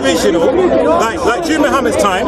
original, like during Muhammad's time,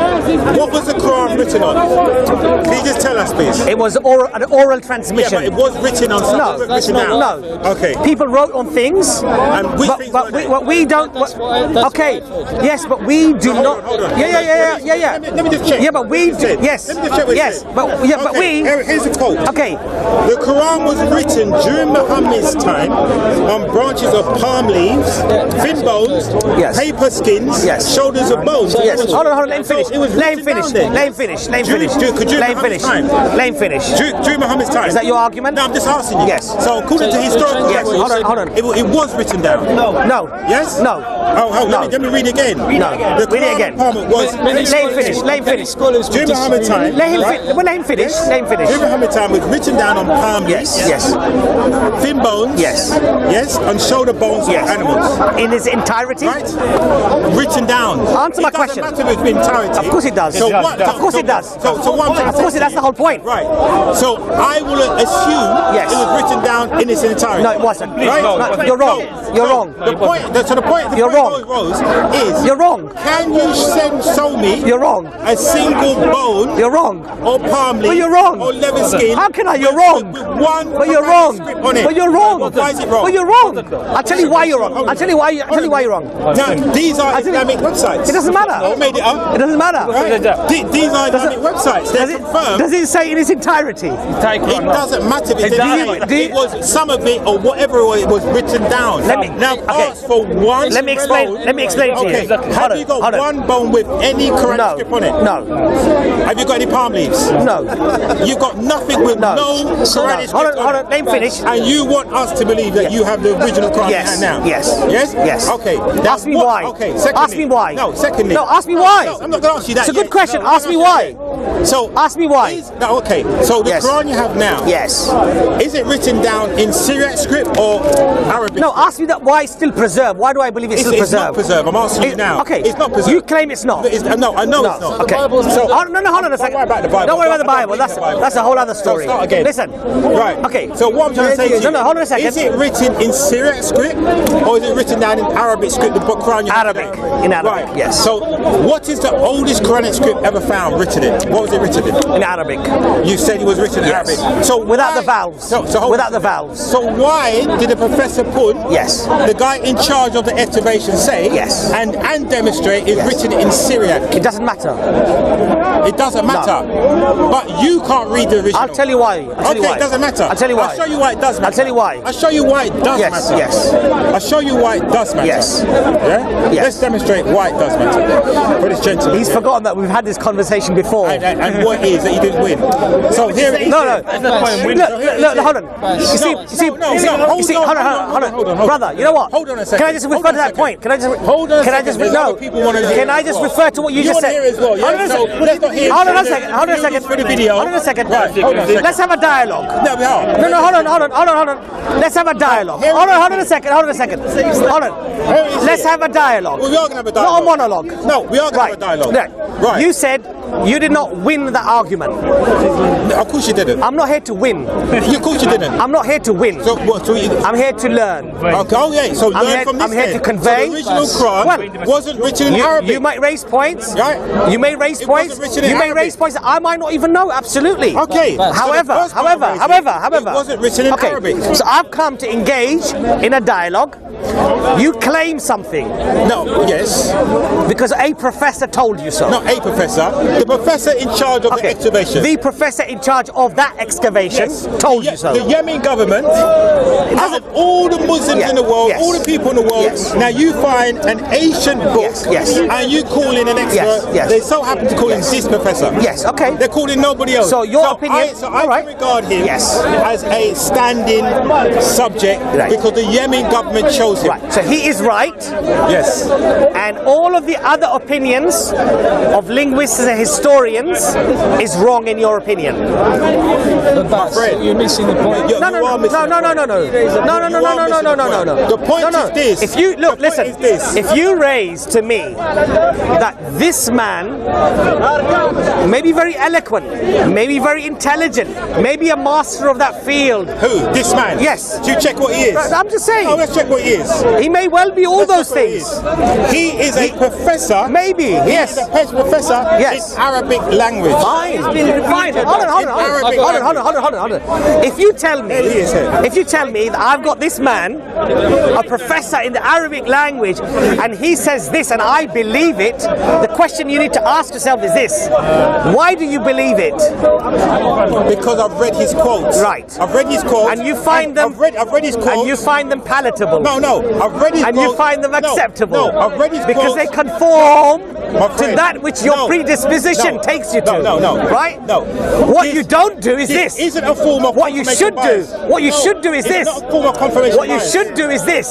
what was the Quran written on? Can you just tell us, please? It was an oral transmission. Yeah, but it was written on something. No, written down. no. Okay. People wrote on things, And which things were they? we don't. Okay, yes, but we do not. Hold on. Yeah. Let me just check. Yeah, but we do. Yes. Let me just check what it Yes, said. but we. Here's a quote. Okay. The Quran was written during Muhammad's time on branches of palm leaves, thin bones, Yes. paper skins, Yes. shoulders of bones. Yes. Hold on. Let him finish. So it was Let him written finish. down then. Let him finish. Let him During finish. Let him Muhammad's finish. time. Let him finish. During Muhammad's time. Is that your argument? No, I'm just asking you. Yes. So according to historical Yes. records, Hold on. It was written down. No. Yes? No. Oh, No. let me read it again. No. The Read it Quran again. Muhammad was Let him finish. Let him finish. during Muhammad's time. Let him finish. Let him finish. During Muhammad's time was written down on palm leaves. Yes. Thin bones. Yes. Yes. On shoulder bones Yes. of animals. In its entirety. Right? Written down. Answer my question. It doesn't matter with entirety. Of course it does. So what? Of course it does. So what I'm trying Of to course, say that's the whole point. Right. So I will assume Yes. it was written down in its entirety. No, it wasn't. Right? No, you're wrong. You're wrong. The point. So the point. You're wrong. Rose is. You're wrong. Can you show me You're wrong. a single bone You're wrong. or palm leaf But you're wrong. or leather skin? How can I? You're wrong. With one But you're wrong. script on it. But you're wrong. Why is it wrong? But you're wrong. I'll tell you why you're wrong. I'll tell you why you're wrong. No, these are Islamic websites. It doesn't matter. I made it up. It doesn't matter. Right? These are Islamic websites. They're confirmed. Does it say in its entirety? It doesn't matter if it was some of it or whatever it was written down. Now ask for one. Let me explain. bone. Let me explain to you. Okay. Have you got one bone with any Quran script on it? No. Have you got any palm leaves? No. You've got nothing with no Quran script Hold on. on it. Let me finish. And you want us to believe that you have the original Quran in hand now? Yes. Yes? Yes. Okay. Ask me why. Okay. Secondly. Ask me why. No. Secondly. No. Ask me why. No, I'm not going to ask you that. It's a good yet. question. No, Ask me why. So Ask me why. Okay. So the Yes. Quran you have now. Yes. Is it written down in Syriac script or Arabic? No. Ask me that. Why it's still preserved? Why do I believe it's still It's preserved? not preserved. I'm asking you now. Okay. It's not preserved. You claim it's not. No, I know it's not. Okay. So, No, hold on a second. Don't worry about the Bible. Don't worry about the I don't Bible. believe That's the Bible. that's a whole other story. So start again. Listen. Right. Okay. So what I'm trying to say to you. No, hold on a second. Is it written in Syriac script or is it written down in Arabic script? The book Quran you have Arabic. today? In Arabic. Right. Yes. So what is the oldest Quranic script ever found written in? What was it written in? In Arabic. You said it was written in Yes. Arabic. So Without why- the vowels. So hold Without on. the vowels. So why did the professor put Yes. the guy in charge of the excavation say Yes. and demonstrate it's written in Syriac? It doesn't matter. It doesn't matter. But you can't read the original. I'll tell you why. Okay, it doesn't matter. I'll tell you why. I'll show you why it does matter. I'll tell you why. I'll show you why it does Yes, matter. yes. I'll show you why it does matter. Yes. Yeah? Yes. Let's demonstrate why it does matter for this gentleman. He's forgotten that we've had this conversation before. And what is that you didn't win. So here it is. No. Look, hold on. You see, hold on. Brother, you know what? Hold on a second. Can I just refer to that point? Can I just Hold on a Can I second. just There's other people want to hear Can I as just well. refer to what you just want to said? hear as well, yeah? Hold on a So second. let's not hear Hold on a the- second. Hold on a second. for the video. Hold on a second. Right, hold on a second. Let's have a dialogue. No, we are. No, hold on. Let's have a dialogue. Hold on a second. Hold on. Let's have a dialogue. Well, we are going to have a dialogue. Not a monologue. No, we are going to have a dialogue. Right. You said you did not win the argument. Of course you didn't. I'm not here to win. Of course you didn't. I'm not here to win. So what? So you, I'm here to learn. okay, oh yeah. So learn from this. I'm here then. to convey. So the original Quran wasn't written in Arabic. You might raise points. Right. You may raise It points. wasn't written in You may Arabic. raise points that I might not even know. Absolutely. Okay. However, it wasn't written in Arabic. So I've come to engage in a dialogue. You claim something No. Yes. because a professor told you so. Not a professor. The professor in charge of the excavation. The professor in charge of that excavation told you so. The Yemen government, out of all the Muslims in the world, Yes. all the people in the world, Yes. now you find an ancient book, Yes. and you call in an expert. Yes. They so happen to call in this professor. Yes, okay. They're calling nobody else. So your opinion. I Alright. regard him Yes. as a standing subject Right. because the Yemen government chose him. Right. So he is right. Yes. And all of the other opinions of linguists and historians is wrong in your opinion. My friend, You're missing the point. You are missing the point. No. The point is this. If you look, The point listen. is this. If you raise to me that this man may be very eloquent, maybe very intelligent, maybe a master of that field. Who? This man? Yes. Do you check what he is? I'm just saying. Oh, let's check what he is. is. He may well be all those things. He is a professor. Maybe, yes. He is a professor in Arabic language. Fine. Hold on. If you tell me that I've got this man, a professor in the Arabic language, and he says this and I believe it, the question you need to ask yourself is this: why do you believe it? Because I've read his quotes. Right. I've read his quotes. And you find them. I've read his quotes. And you find them palatable. No. I've read his quotes. And you find them acceptable. No. I've read his because quotes. they conform to that which your predisposition takes you to. No. Right? No. What you don't do is this. Isn't a form of what you should do. What you should do is this. It's not a form of confirmation what you bias. should do is this.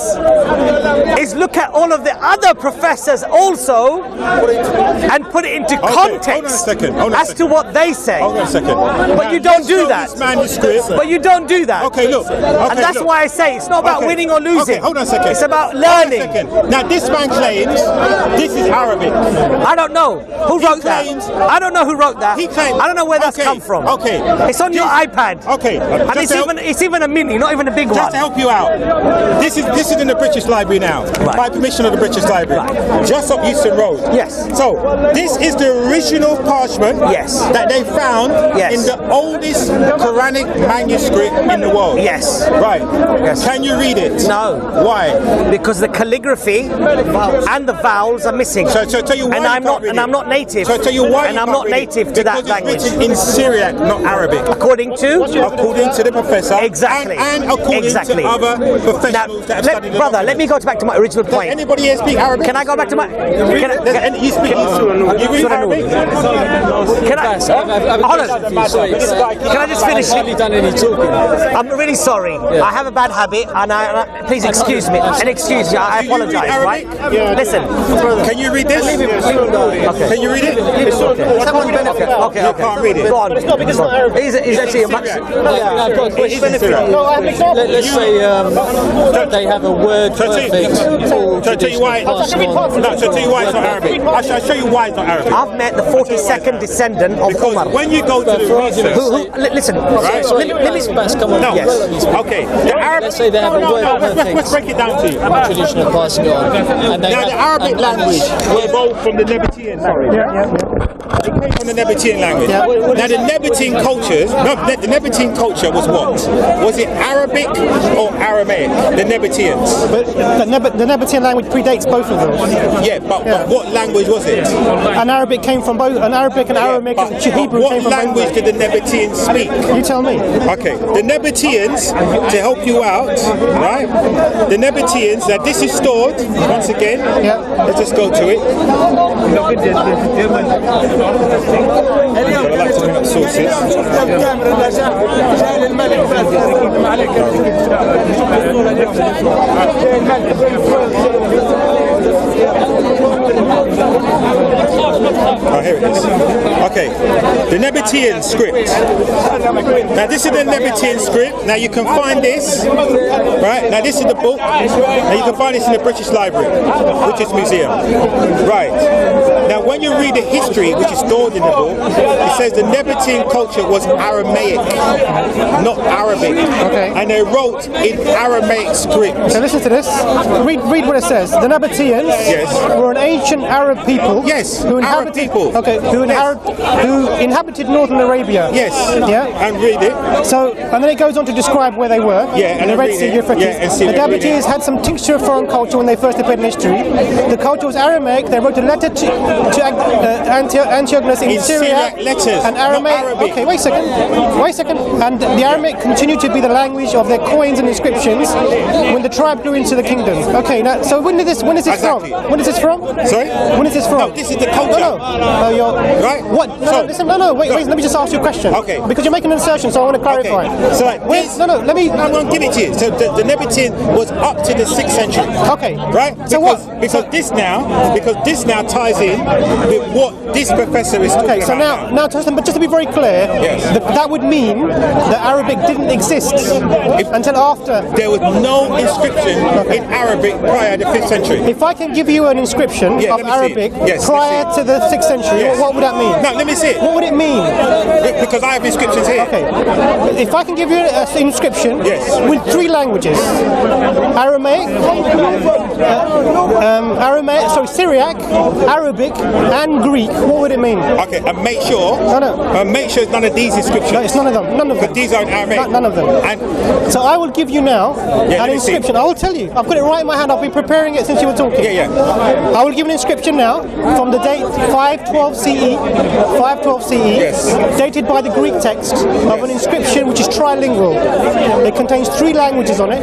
Is look at all of the other professors also and put it into context as to what they say. Hold on a second. But you don't do that. But you don't do that. Okay, look. And that's why I say it's not about winning or losing. Okay, hold on a second. It's about learning. Now this man claims this is Arabic. I don't know who wrote that. I don't know who wrote that. He claims. I don't know where that's come from. Okay. It's on your iPad. Okay. And it's even a mini, not even a big one. Just to help you out. This is in the British Library now. Right. By permission of the British Library. Right. Just up Euston Road. Yes. So this is the original parchment that they found in the oldest Quranic manuscript in the world. Yes. Right. Yes. Can you read it? No. Why? Because the calligraphy and the vowels are missing. So tell you why and I'm not native. So tell you why. And I'm not native to that language. It's written in Syriac, not Arabic. According to the professor. Exactly. And according to other professionals that have studied. Brother, let me go back to my original point. Does anybody here speak Arabic? Can I go back to my? You speak Arabic? Can I? Hold on. Can I just finish? Have you done any talking? I'm really sorry. I have a bad habit, and please excuse me. And excuse me. I apologize. Right? Listen. Can you read this? Okay. Can you read it? Someone's benefit. Okay. You can't read it. Go on. It's not because it's not Arabic. He's actually a much. I've got a question. Let's say they have a word perfect. So tell you why. So tell you why it's not Arabic. I'll show you why it's not Arabic. I've met the 42nd descendant of Umar. When you go to the research, listen. Right? Come on. No. Yes. Okay. The Arabic. Let's say they have a word perfect. Let's break it down to you. Tradition of passing it on. And Now the Arabic language evolved from the Nabatean. It came from the Nabatean language. Now the Nabatean the Nabatean culture was what? Was it Arabic or Aramaic? The Nabateans. But the Nabatean language predates both of those. Yeah, but what language was it? An Arabic came from both. An Arabic and Aramaic and Hebrew came from both. What language did the Nabateans speak? You tell me. Okay, the Nabateans, to help you out, right? The Nabateans, now this is stored, once again, let's just go to it. I like to bring up sources. Oh, here it is. Okay, the Nabatean script. Now this is the Nabatean script. Now you can find this, right? Now this is the book. Now you can find this in the British Library, British Museum. Right. Now when you read the history, which is stored in the book, it says the Nabatean culture was Aramaic, not Arabic. Okay. And they wrote in Aramaic script. So listen to this. Read what it says. The Nabateans were an ancient Arab people. Yes. Who inhabited. Arab people. Okay. Who inhabited northern Arabia. Yes. Yeah. And read it. So and then it goes on to describe where they were. Yeah. And the Red Sea, Euphrates. Yeah. And see the Nabateans had some tincture of foreign culture when they first appeared in history. The culture was Aramaic. They wrote a letter to Antiochus in Syriac letters, and Aramaic. Okay, wait a second. And the Aramaic continued to be the language of their coins and inscriptions when the tribe grew into the kingdom. Okay, now so when is this Exactly. from? When is this from? Sorry? When is this from? No, this is the culture. No, you're right. What? Wait. Let me just ask you a question. Okay. Because you're making an assertion, so I want to clarify. Okay. So like this, let me. I won't give it to you. So the Nabatean was up to the 6th century. Okay. Right. So Because this now ties in with what this professor is talking about. Okay. So now, just to be very clear, that would mean that Arabic didn't exist until after. There was no inscription in Arabic prior to the 5th century. If I can give you an inscription of Arabic prior to the 6th century, Yes. what would that mean? No, let me see it. What would it mean? Because I have inscriptions here. Okay. If I can give you an inscription Yes. with 3 languages, Aramaic, Syriac, Arabic, and Greek, what would it mean? Okay, and make sure. Make sure it's none of these inscriptions. No, it's none of them. None of them. But these are in Aramaic. None of them. And so I will give you now let an me see. inscription. I will tell you. I've got it right in my hand. I've been preparing it since you were talking. Yeah. I will give an inscription now from the date 512 CE. 512 CE. Yes. Dated by the Greek text of an inscription which is trilingual. It contains 3 languages on it: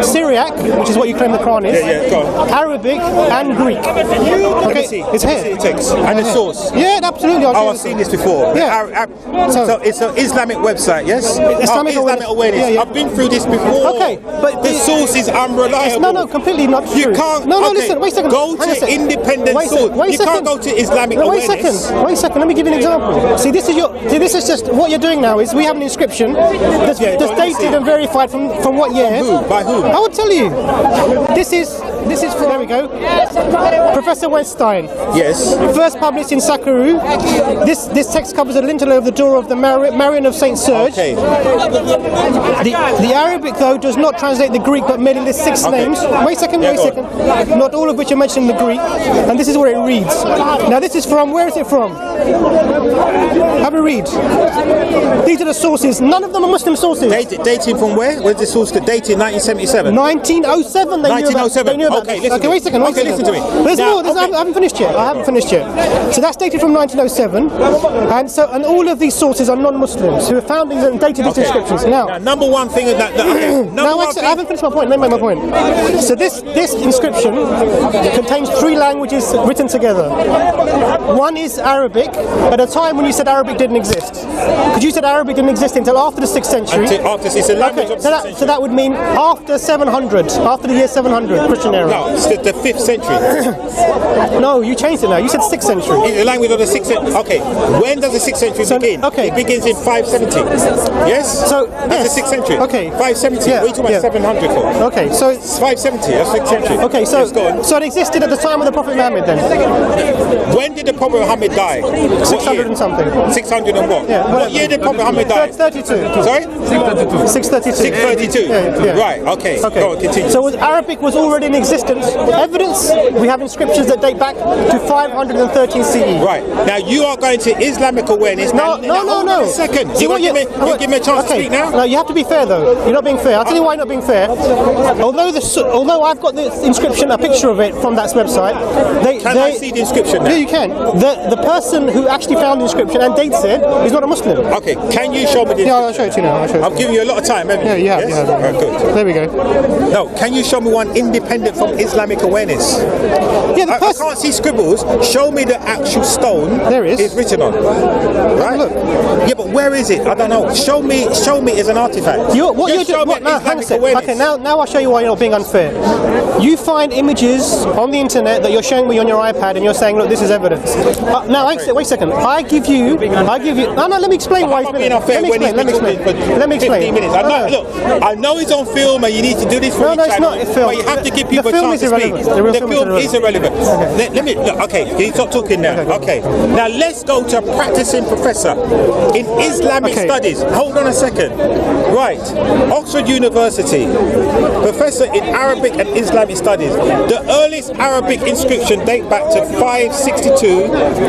Syriac, which is what you claim the Quran is. Yeah, go on. Arabic and Greek. Let me see. It's here. The text and the source. Yeah, absolutely. I've seen this before. Yeah. So it's an Islamic website, yes? Islamic awareness. Yeah. I've been through this before. Okay, but the source is unreliable. No, completely not true. You can't. No, listen. Wait a second. Go to independent source. You can't go to Islamic awareness. Wait a second. Let me give you an example. See, this is just what you're doing now. Is we have an inscription that's dated and verified from what year? By who? I will tell you. This is from. There we go. Professor Weststein. Yes. First published in Sakharu. This text covers the lintel of the door of the Marian of Saint Serge. Okay. The Arabic, though, does not translate the Greek, but merely lists 6 names. Wait a second. Not all of which are mentioned in the Greek. And this is what it reads. Now, this is from, where is it from? Have a read. These are the sources. None of them are Muslim sources. Dating from where? Where's the source? Dating 1977. 1907. They knew about Okay, this. Okay, wait a second. Listen to me. There's more. I haven't finished yet. So that's dated from 1907, and all of these sources are non-Muslims who are founding and dated these inscriptions. Now, number one thing is that. I haven't finished my point. Let me make my point. So this inscription contains 3 languages written together. One is Arabic. At a time when you said Arabic didn't exist, because you said Arabic didn't exist until after the 6th century. It's a language of the 6th century. So that would mean after 700, after the year 700, Christian era. No, it's the 5th century. No, you changed it now. You said 6th century. It's the language of the 6th century. Okay, when does the 6th century begin? Okay. It begins in 570. Yes? So, that's the 6th century. Okay. 570. Yeah. What are you talking about 700 for? Okay, so it's 570. That's 6th century. Okay, so it existed at the time of the Prophet Muhammad then? When did the Prophet Muhammad die? 600 and something. 600 and what? Yeah, what year did Prophet Muhammad die? 32. Sorry? 632. 632. Yeah. Right, okay. Go on, continue. So Arabic was already in existence. Evidence, we have inscriptions that date back to 513 CE. Right. Now you are going to Islamic awareness. No. Hold on a second. You give me a chance to speak now? No, you have to be fair though. You're not being fair. I'll tell you why you're not being fair. Although I've got the inscription, a picture of it from that website. Can I see the inscription now? Yeah, you can. The person who actually found the inscription and dates it is not a Muslim. Okay, can you show me the inscription? Yeah, I'll show it to you now. I'm giving you a lot of time, haven't you? Yeah, you have. Yes? Right, good. There we go. No, can you show me one independent from Islamic awareness? Yeah, I can't see scribbles. Show me the actual stone there is. It's written on. Right? Look. Yeah, but where is it? I don't know. Show me as an artifact. What you're doing? Okay, now I'll show you why you're not being unfair. You find images on the internet that you're showing me on your iPad, and you're saying, "Look, this is evidence." Now, wait a second. I give you. No, let me explain why. Let me explain. 15 minutes. I know it's on film, and you need to do this for each channel. It's film. But you have to give people a chance to speak. The film is irrelevant. Let me. Okay, can you stop talking now? Okay. Now let's go to a practicing professor in Islamic studies. Hold on a second. Right, Oxford University, professor in Arabic and Islamic studies. The earliest Arabic inscription date back to 562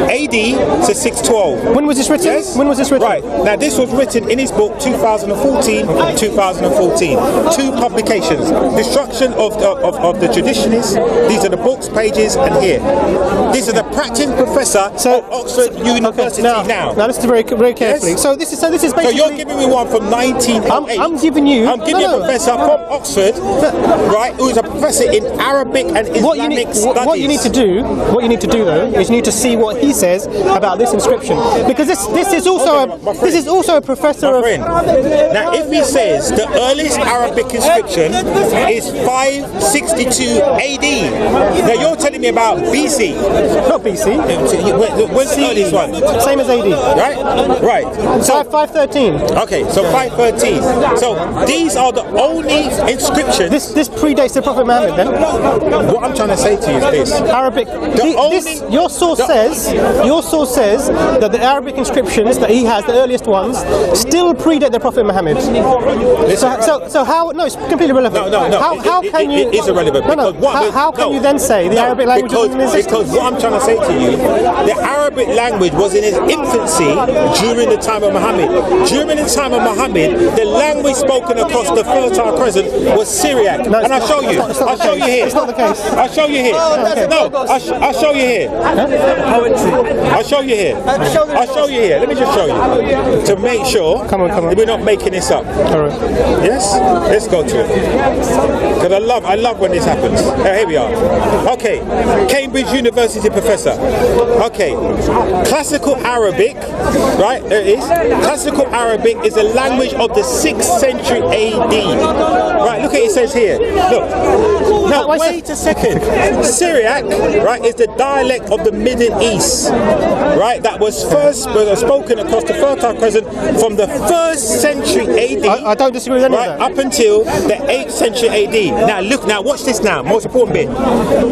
AD to 612. When was this written? Yes? When was this written? Right. Now this was written in his book 2014 and 2014. 2 publications. Destruction of the Traditionists. These are the books, pages, and here. This is the practicing professor of Oxford University now. Now listen very carefully. Yes? So this is basically. So you're giving me one from 1908. I'm giving you. I'm giving you a professor from Oxford, right, who is a professor in Arabic and Islamic studies. What you need to do though, is you need to see what he says about this inscription, because this is also is also a professor My of... friend. Now, if he says the earliest Arabic inscription is 562 AD, now you're telling me about BC. Not BC. When's the earliest one? Same as AD. Right? Right. So 513. okay, so 513. So these are the only inscriptions. This predates the Prophet Muhammad then? What I'm trying to say to you is this. Arabic. Your source says that the Arabic inscriptions that he has, the earliest ones, still predate the Prophet Muhammad. So how? No, it's completely irrelevant. No. How can you? It is irrelevant. How can you then say the Arabic language was in existence? Because what I'm trying to say to you, the Arabic language was in its infancy during the time of Muhammad. During the time of Muhammad, the language spoken across the Fertile Crescent was Syriac. No, and I'll show you. I'll show you here. It's not the case. I'll show you here. No, I'll show you here. I'll show you here. I'll show you here. Let me just show you to make sure that we're not making this up. All right. Yes? Let's go to it. Because I love when this happens. Here we are. Okay. Cambridge University professor. Okay. Classical Arabic, right? There it is. Classical Arabic is a language of the 6th century AD. Right, look at it says here. Look. Now, wait a second. Syriac, right, is the dialect of the Middle East, right? That was first spoken across the Fertile Crescent from the 1st century AD. I don't disagree with any of that. Up until the 8th century AD. Now look, now watch this now, most important bit.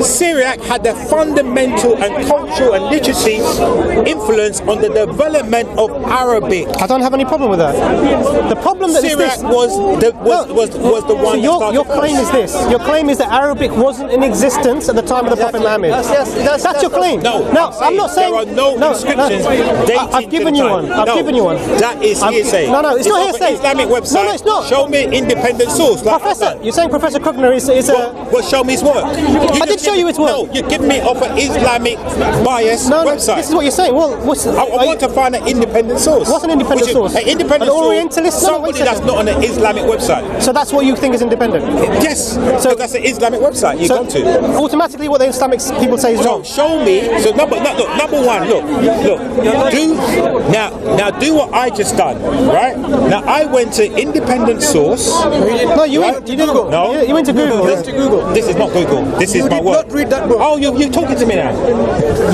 Syriac had the fundamental and cultural and literacy influence on the development of Arabic. I don't have any problem with that. The problem that Syriac was the one. So your claim is this. Your claim is that Arabic wasn't in existence at the time of the Prophet Muhammad. That's your claim. No, I'm not saying there are no inscriptions. I've given you one. I've given you one. That is hearsay. No, it's not hearsay. Islamic website. No, it's not. Show me independent source. Professor, you're saying Professor Krugner is a... Well, show me his work. I did show you his work. No, you give me off an Islamic bias website. This is what you're saying. Well, I want to find an independent source. What's an independent source? An independent source. Orientalist? Somebody that's not on an Islamic website. So that's what you think is independent? Yes. So that's an Islamic website you've gone to. Automatically what the Islamic people say is wrong. Show me. So number one, look. Do what I just done, right? Now I went to independent source. No, you went to Google. No, you went to Google. This is not Google. This is my work. You did not read that book. Oh, you're talking to me now.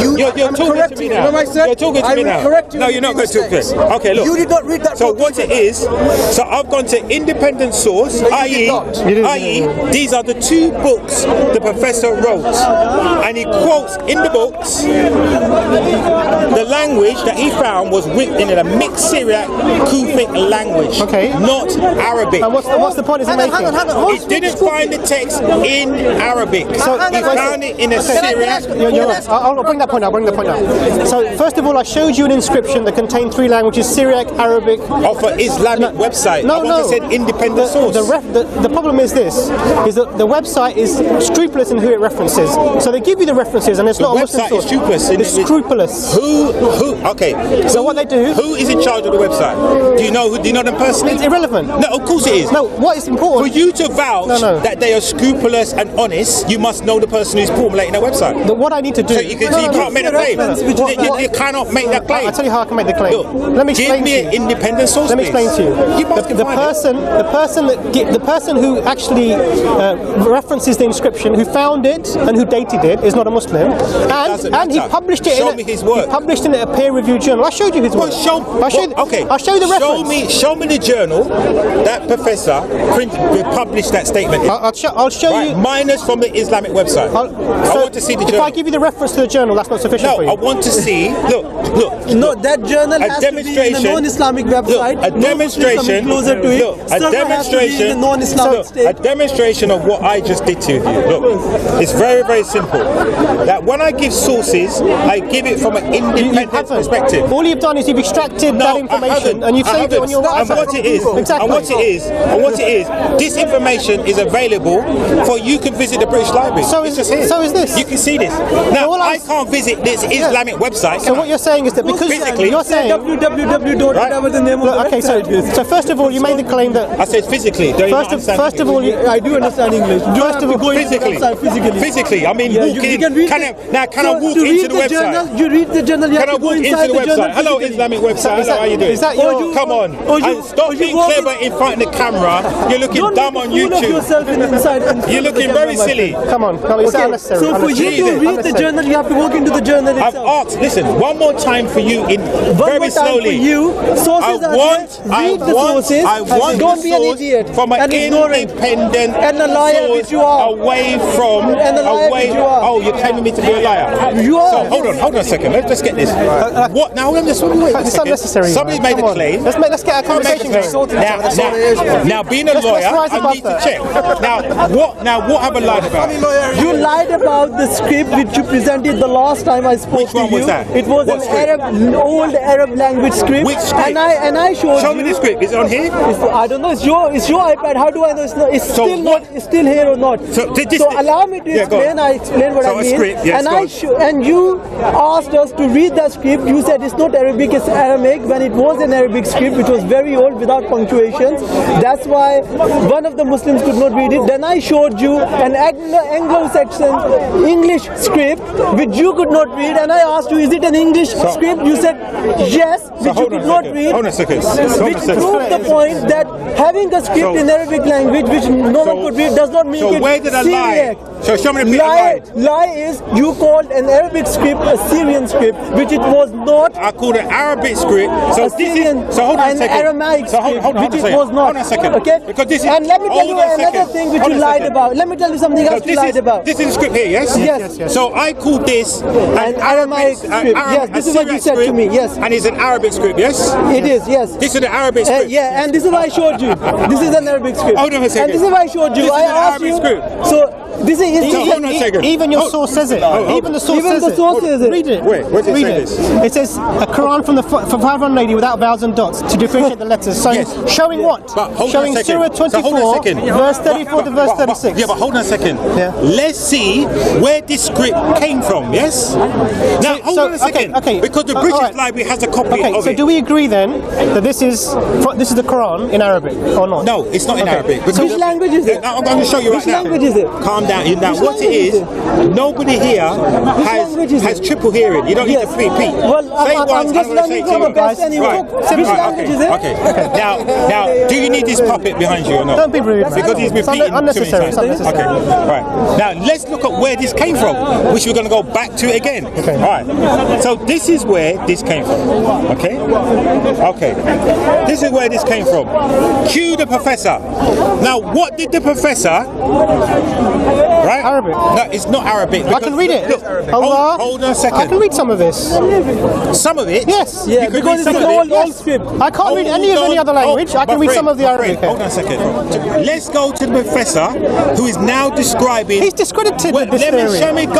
You're talking to me now. Remember I said, you're talking to me now. No, you're not going to talk. Okay, look. You did not read that so book. So what it is, so I've gone to independent source, i.e., these are the 2 books the professor wrote, and he quotes in the books the language that he found was written in a mixed Syriac Kufic language, not Arabic. And what's the point is he making? He didn't find the text in Arabic. So he found it in a Syriac. I'll bring that point out. So first of all, I showed you an inscription that contained 3 languages: Syriac, Arabic. Off an Islamic website. I want to say independent source. The problem is this: is that the website is scrupulous in who it references. So they give you the references, and it's not a Muslim source. The website is scrupulous. It's scrupulous. Who? Okay. So what they do? Who is in charge of the website? Do you know them personally? It's irrelevant. No, of course it is. No, what is important? For you to vouch that they are scrupulous and honest, you must know the person who's formulating their website. What I need to do. So you can't make the claim. You cannot make that claim. I'll tell you how I can make the claim. Look, let me explain give me an independent source. Let me explain to you. The person who actually references the inscription, who found it and who dated it, is not a Muslim, and he published it. Show me his work. He published it in a peer-reviewed journal. I showed you his work. I'll show you the reference. Show me the journal that professor published that statement. I'll show you. Minus from the Islamic website. I want to see the journal. If I give you the reference to the journal, that's not sufficient for you. I want to see. Look. No, that journal has to be in a non-Islamic website. A demonstration. Closer to it. A demonstration. Non-Islamic state. A demonstration of what I just did to you. Look, it's very, very simple. That when I give sources, I give it from an independent perspective. All you've done is you've extracted that information and you've saved it on your website. And what it is, this information is available for you can visit the British Library. So is this. You can see this. Now, I can't visit this Islamic website. So what you're saying is that because you're saying www. whatever the name of the okay, so first of all, you made the claim that I said physically. First of understand First of English. all, I do understand English. First of all, Physically, I mean, Yeah, walk in. Can I walk to into read the website? journal, you read the journal, you Can I have to go walk into inside the the journal website? Hello, physically. Islamic website. Hello, how you doing? is that your- Come on. And stop being walk clever in front of the camera. You're looking Don't dumb make on a fool of YouTube. yourself inside. You're looking very silly. Come on, it's Okay, unnecessary. so for you to read the journal, you have to walk into the journal I've itself. asked, listen, one more time for you, One very more time slowly. for you. Sources are there. Read the sources. I want Don't the be an source idiot from an and ignore it. independent And a liar source which you are. away from And a liar which you are. Oh, you're claiming me to be a liar. You are. So hold on a second. Let's get this. What now? Wait a It's second. unnecessary. Somebody's man. made Come a on. claim. Let's get a conversation going. Now, being a lawyer, rise I above need to that. check. What have I lied about? You lied about the script which you presented the last time I spoke Which to one you. was that? It was What an script? old Arab language script. Which script? And I showed Show you. me the script. Is it on here? I don't know. It's your iPad. How do I know it's So still what- not? It's still here or not? So did this- allow me to Yeah, go explain. on. I explain what So I a mean. script, yes, and go on. and you asked us to read that script. You said it's not Arabic, it's Aramaic. When it was an Arabic script, which was very old without punctuations. That's why one of the Muslims could not read it. Then I showed you an Anglo-Saxon English script which you could not read, and I asked you, is it an English script? You said yes, which you could not read. Hold on a second. Which proved the point that having a script in Arabic language which no one could read does not make So it where did I lie? Syriac. So show me the bit I lied. Lie is you called an Arabic script a Syrian script, which it was not. I called it Arabic script. So Assyrian this is. So hold on a and second. Aramaic So hold script, on which a it second. was not. Hold on a second. Okay. Because this is. And let me tell you hold on a another second. thing which Hold you on a lied second. about. Let me tell you something else you lied about. This is the script here, yes? Yes. So I called this An Aramaic script. Yes, this is what you said to me. Yes. And it's an Arabic script, yes? It is, yes. This is the Arabic script. Yeah, and this is why I showed you. This is an Arabic script. Hold on a second. And this is why I showed you. This is I an asked Arabic you. script. So this is. So hold on a second. Even your source says it. Even the source Even says the it. source says it. Read it. Where does it Read say it. this? It says a Quran from 580 without vowels and dots to differentiate the letters. So Yes. showing what? But hold Showing on a second. Surah So 24, hold on a second. verse 34 to verse 36. Yeah, but hold on a second. Yeah. Let's see where this script came from, yes? Now, hold on a second. Okay. Because the British alright. Library has a copy Okay, of so it. do we agree then that this is the Quran in Arabic or not? No, it's not in Okay. Arabic. Because Which language is it? I'm going to show you Which right now. language is it? Calm down. Now, Which what it language is, is nobody here language is has it? triple hearing. You don't need to Yes. repeat. Well, Say it once, I'm just I'm gonna say learning it to from you. the best anyway. Right. Which language is it? Okay. Now, do you need this puppet behind you or not? Don't be rude, man. Because he's It's repeating unnecessary, too many it's times. unnecessary. Okay. Right. Now, let's look at where this came from, which we're going to go back to again. Okay. All right. So this is where this came from. Okay. Okay. This is where this came from. Cue the professor. Now, what did the professor? Right. Arabic. No, it's not Arabic. I can read it. Look, Allah. hold on a I second. can read some of this. Some of it. Yes. Yeah, You can because read it's some an of it. old script. I can't read any of any other language. I can read some of the Arabic. Hold on a second. Let's go to the professor who is now describing. He's discredited Wait, this let me theory.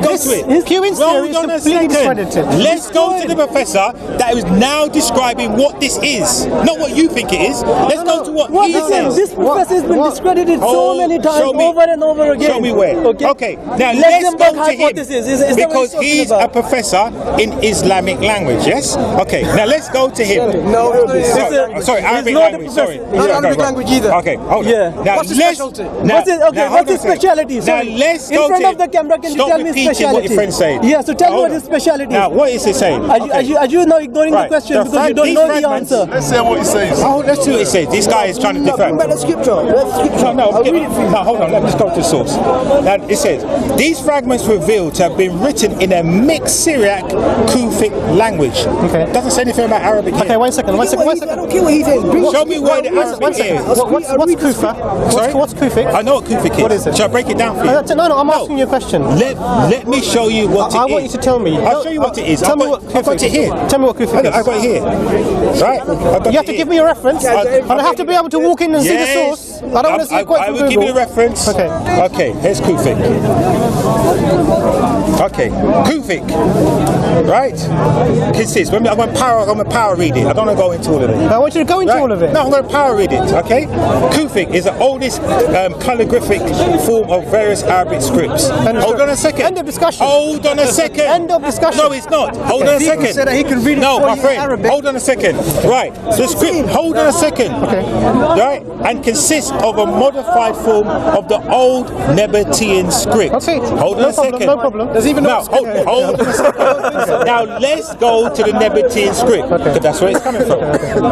go to it. His Q-In's theory is Hold on a completely second. discredited. Let's go to the professor that is now describing what this is, not what you think it is. Let's go to what he says. This professor has been discredited so many times Show me- over and over again. Show me where. Okay. Now let's Luxembourg go to him hypothesis. Is that what because you're he's talking a about? professor in Islamic language. Yes. Okay. Now let's go to him. No, Sorry, Arabic not a language. professor. Sorry. Not Arabic language either. Okay. Hold on. Yeah. Now What's his let's. specialty? Now, What's his, okay, now, what's his hold on a second. specialty? Now Sorry. let's In go front to of the camera, can you Stop tell me his repeating specialty? what your friend's saying. Yeah, so tell me Hold what on. his specialty Now, is. what is he saying? Are you now ignoring the Right. question The because you frag- don't these know the fragments- answer? Let's hear what he says. Oh, let's see what it says. This guy is trying to defend. the scripture. No, hold on. Let me just go to the source. Now, it says, these fragments revealed to have been written in a mixed Syriac Kufic language. Okay. Doesn't say anything about Arabic here. Okay, one second. I don't care what he says. Show me where the Arabic One second. is. What's Kufa? Sorry? What's Kufic? I know what Kufic is. What is it? Shall I break it down for you? No, I'm asking you a question. Let me show you what it is. I want you to tell me. I'll show you what it is. Tell I've me got- what I've got Kufic it here. is. Tell me what Kufic I've is. got it here. Right? You have to give me a reference, and I have to be able to walk in and see the source. I don't want to see a quote I from will give you the Google. reference. Okay. Okay, here's Kufic. Okay, Kufic. Right? Consists. I'm going to power read it. I don't want to go into all of it. I want you to go into Right? all of it. No, I'm going to power read it, okay? Kufic is the oldest calligraphic form of various Arabic scripts. Hold on a second. End of discussion. Hold on a second. End of discussion. No, it's not. Hold on a People second. said that he can read it No, for my you in friend. Arabic. Hold on a second. Right. The script, hold on a second. Okay. Right? And consists use of a modified form of the old Nabatean script. Okay. Hold on a second. No problem. Does even know? Hold on a second. Now let's go to the Nabatean script because that's where it's coming from.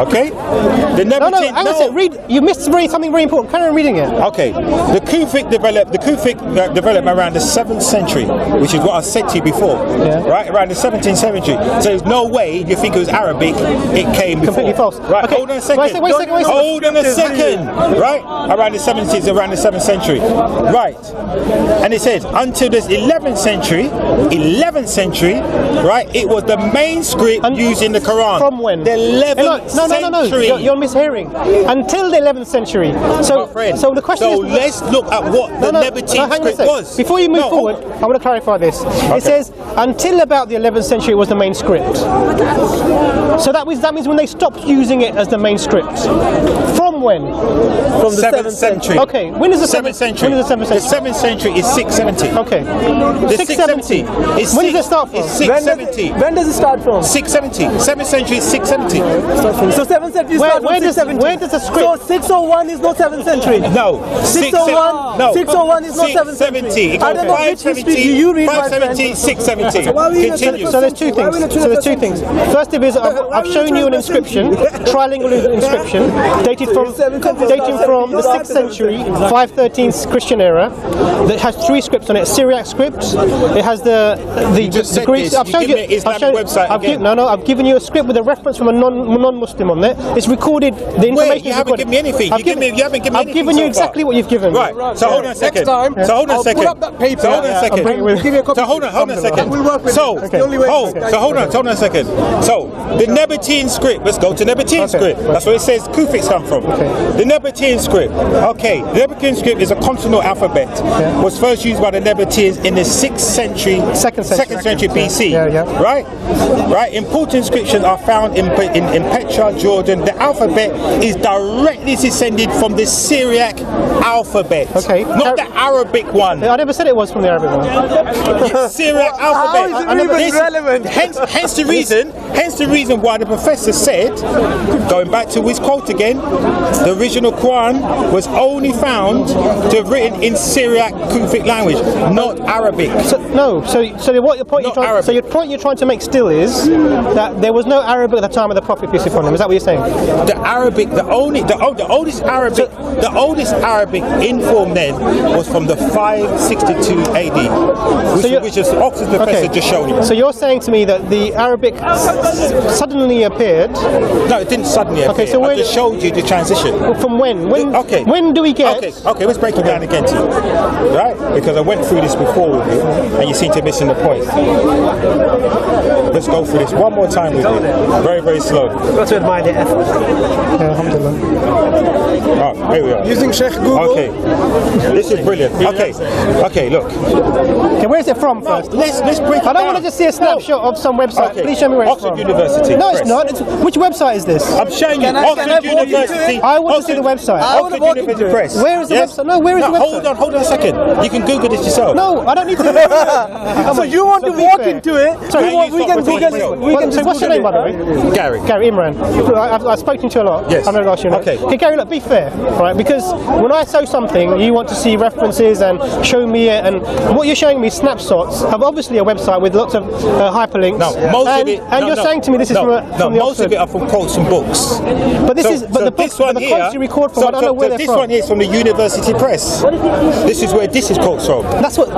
Okay. The Nabatean. Hang on a second. Read. You missed something very important. Carry on reading it. Okay. The Kufic developed around the 7th century, which is what I said to you before. Yeah. Right, around the 17th century. So there's no way you think it was Arabic. It came before. Completely false. Right. Okay. Hold on a second. Wait a second. Hold on a second. Right. Around the 17th, around the 7th century. Right. And it says until the 11th century, right? It was the main script used in the Quran. From when? The 11th century. No. You're mishearing. Until the 11th century. So the question is. So let's look at what the Nabatean script was. Before you move forward, I want to clarify this. It says until about the 11th century it was the main script. So that means when they stopped using it as the main script. From when? From the 7th century. Okay. When is the 7th century? When is the 7th century? The 7th century is 670. Okay. The 670. When does it start from? It's 670. When does it start from? 670. 7th century is 670. So 7th century starts from 670. Where does the script? So 601 is not 7th century. No. 601. No. 601 is not 7th century. 670. I don't know which history do you read, my friend. 570. 670. Continue. So there's two things. First of is I've shown you an inscription, trilingual inscription, dating from the 6th century, 513 Christian era, that has 3 scripts on it. Syriac scripts. It has the Greek. I've shown you. I've given you a script with a reference from a non-Muslim on there. It's recorded. The information. Wait, you haven't given me anything. You haven't given me anything. I've given you exactly what you've given. Right. So hold on a second. So hold on a second. So hold on a second. So hold on a second. So hold on a second. So the Nabatean script. Let's go to Nabatean script. That's where it says Kufics come from. The Nabatean script. Okay. The Nabatean script is a consonant alphabet. Was first used by the Nabateans in the 6th century, 2nd century BC. Right. Important inscriptions are found in Petra, Jordan. The alphabet is directly descended from the Syriac alphabet. Okay. Not the Arabic one. I never said it was from the Arabic one. Syriac alphabet. How is it even relevant? Hence the reason why the professor said, going back to his quote again, the original Quran was only found to have written in Syriac Kufic language, not Arabic. Your point you're trying to make still is that there was no Arabic at the time of the Prophet, peace be upon him. Is that what you're saying? The Arabic, the oldest Arabic in form then was from the 562 AD, which is Oxford professor just showed you. So you're saying to me that the Arabic suddenly appeared? No, it didn't suddenly appear. Okay, so I just showed you the transition. From when? When do we get? Okay, let's break it down again to you, right? Because I went through this before with you, and you seem to be missing the point. Let's go through this one more time with you, very, very slow. Got to admire the effort. Oh, here we are. Using Sheikh Google. Okay, this is brilliant. Okay, look. Okay, where's it from first? Let's break it down. I don't want to just see a snapshot of some website. Okay. Please show me where it's from. Oxford University. No, it's not. Which website is this? I'm showing you. Oxford University. I want to see the website. Oxford University Press. Where is the website? No, where is the website? Hold on a second. You can Google this yourself. No, I don't need to do that. So you want to walk into it? Sorry, we can Google it. So what's your name, by the way? Gary. Imran. I've spoken to you a lot. Yes. I've never asked you. Okay. Gary, look, be fair, right? Because when I show something, you want to see references and show me it, and what you're showing me snapshots of obviously a website with lots of hyperlinks. No, most of it. And you're saying to me this is from the most Oxford. of it are from quotes and books. But the quotes you record from, I don't know where they're from. This one here is from the University Press. This is where this is quotes from. That's what.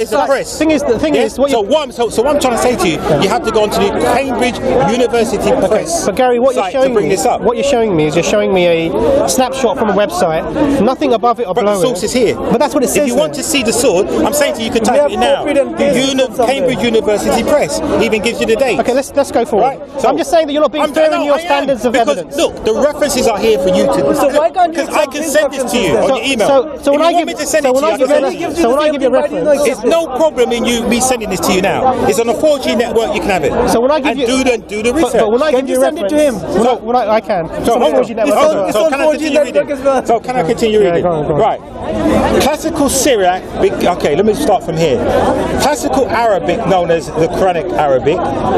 It's a press. The thing is, what I'm trying to say to you, you have to go onto the Cambridge University Press. But Gary, what you're showing me is you're showing me a snapshot from a website. Nothing above it or below it. The source is here. But that's what it says. If you want to see the source, I'm saying to you, you can type it now. The Cambridge University Press even gives you the date. Okay, let's go forward. Right. So I'm just saying that you're not being fair in your standards of evidence. Look, the references are here for you to. So why can't you? Because I can send this to you on your email. So when I give you a reference, it's no problem in me sending this to you now. It's on a 4G network. You can have it. So when I give you do the research. But when I give you a reference, I can. So can I continue reading? Right. Classical Syriac. Okay, let me start from here. Classical Arabic, known as the Quranic Arabic,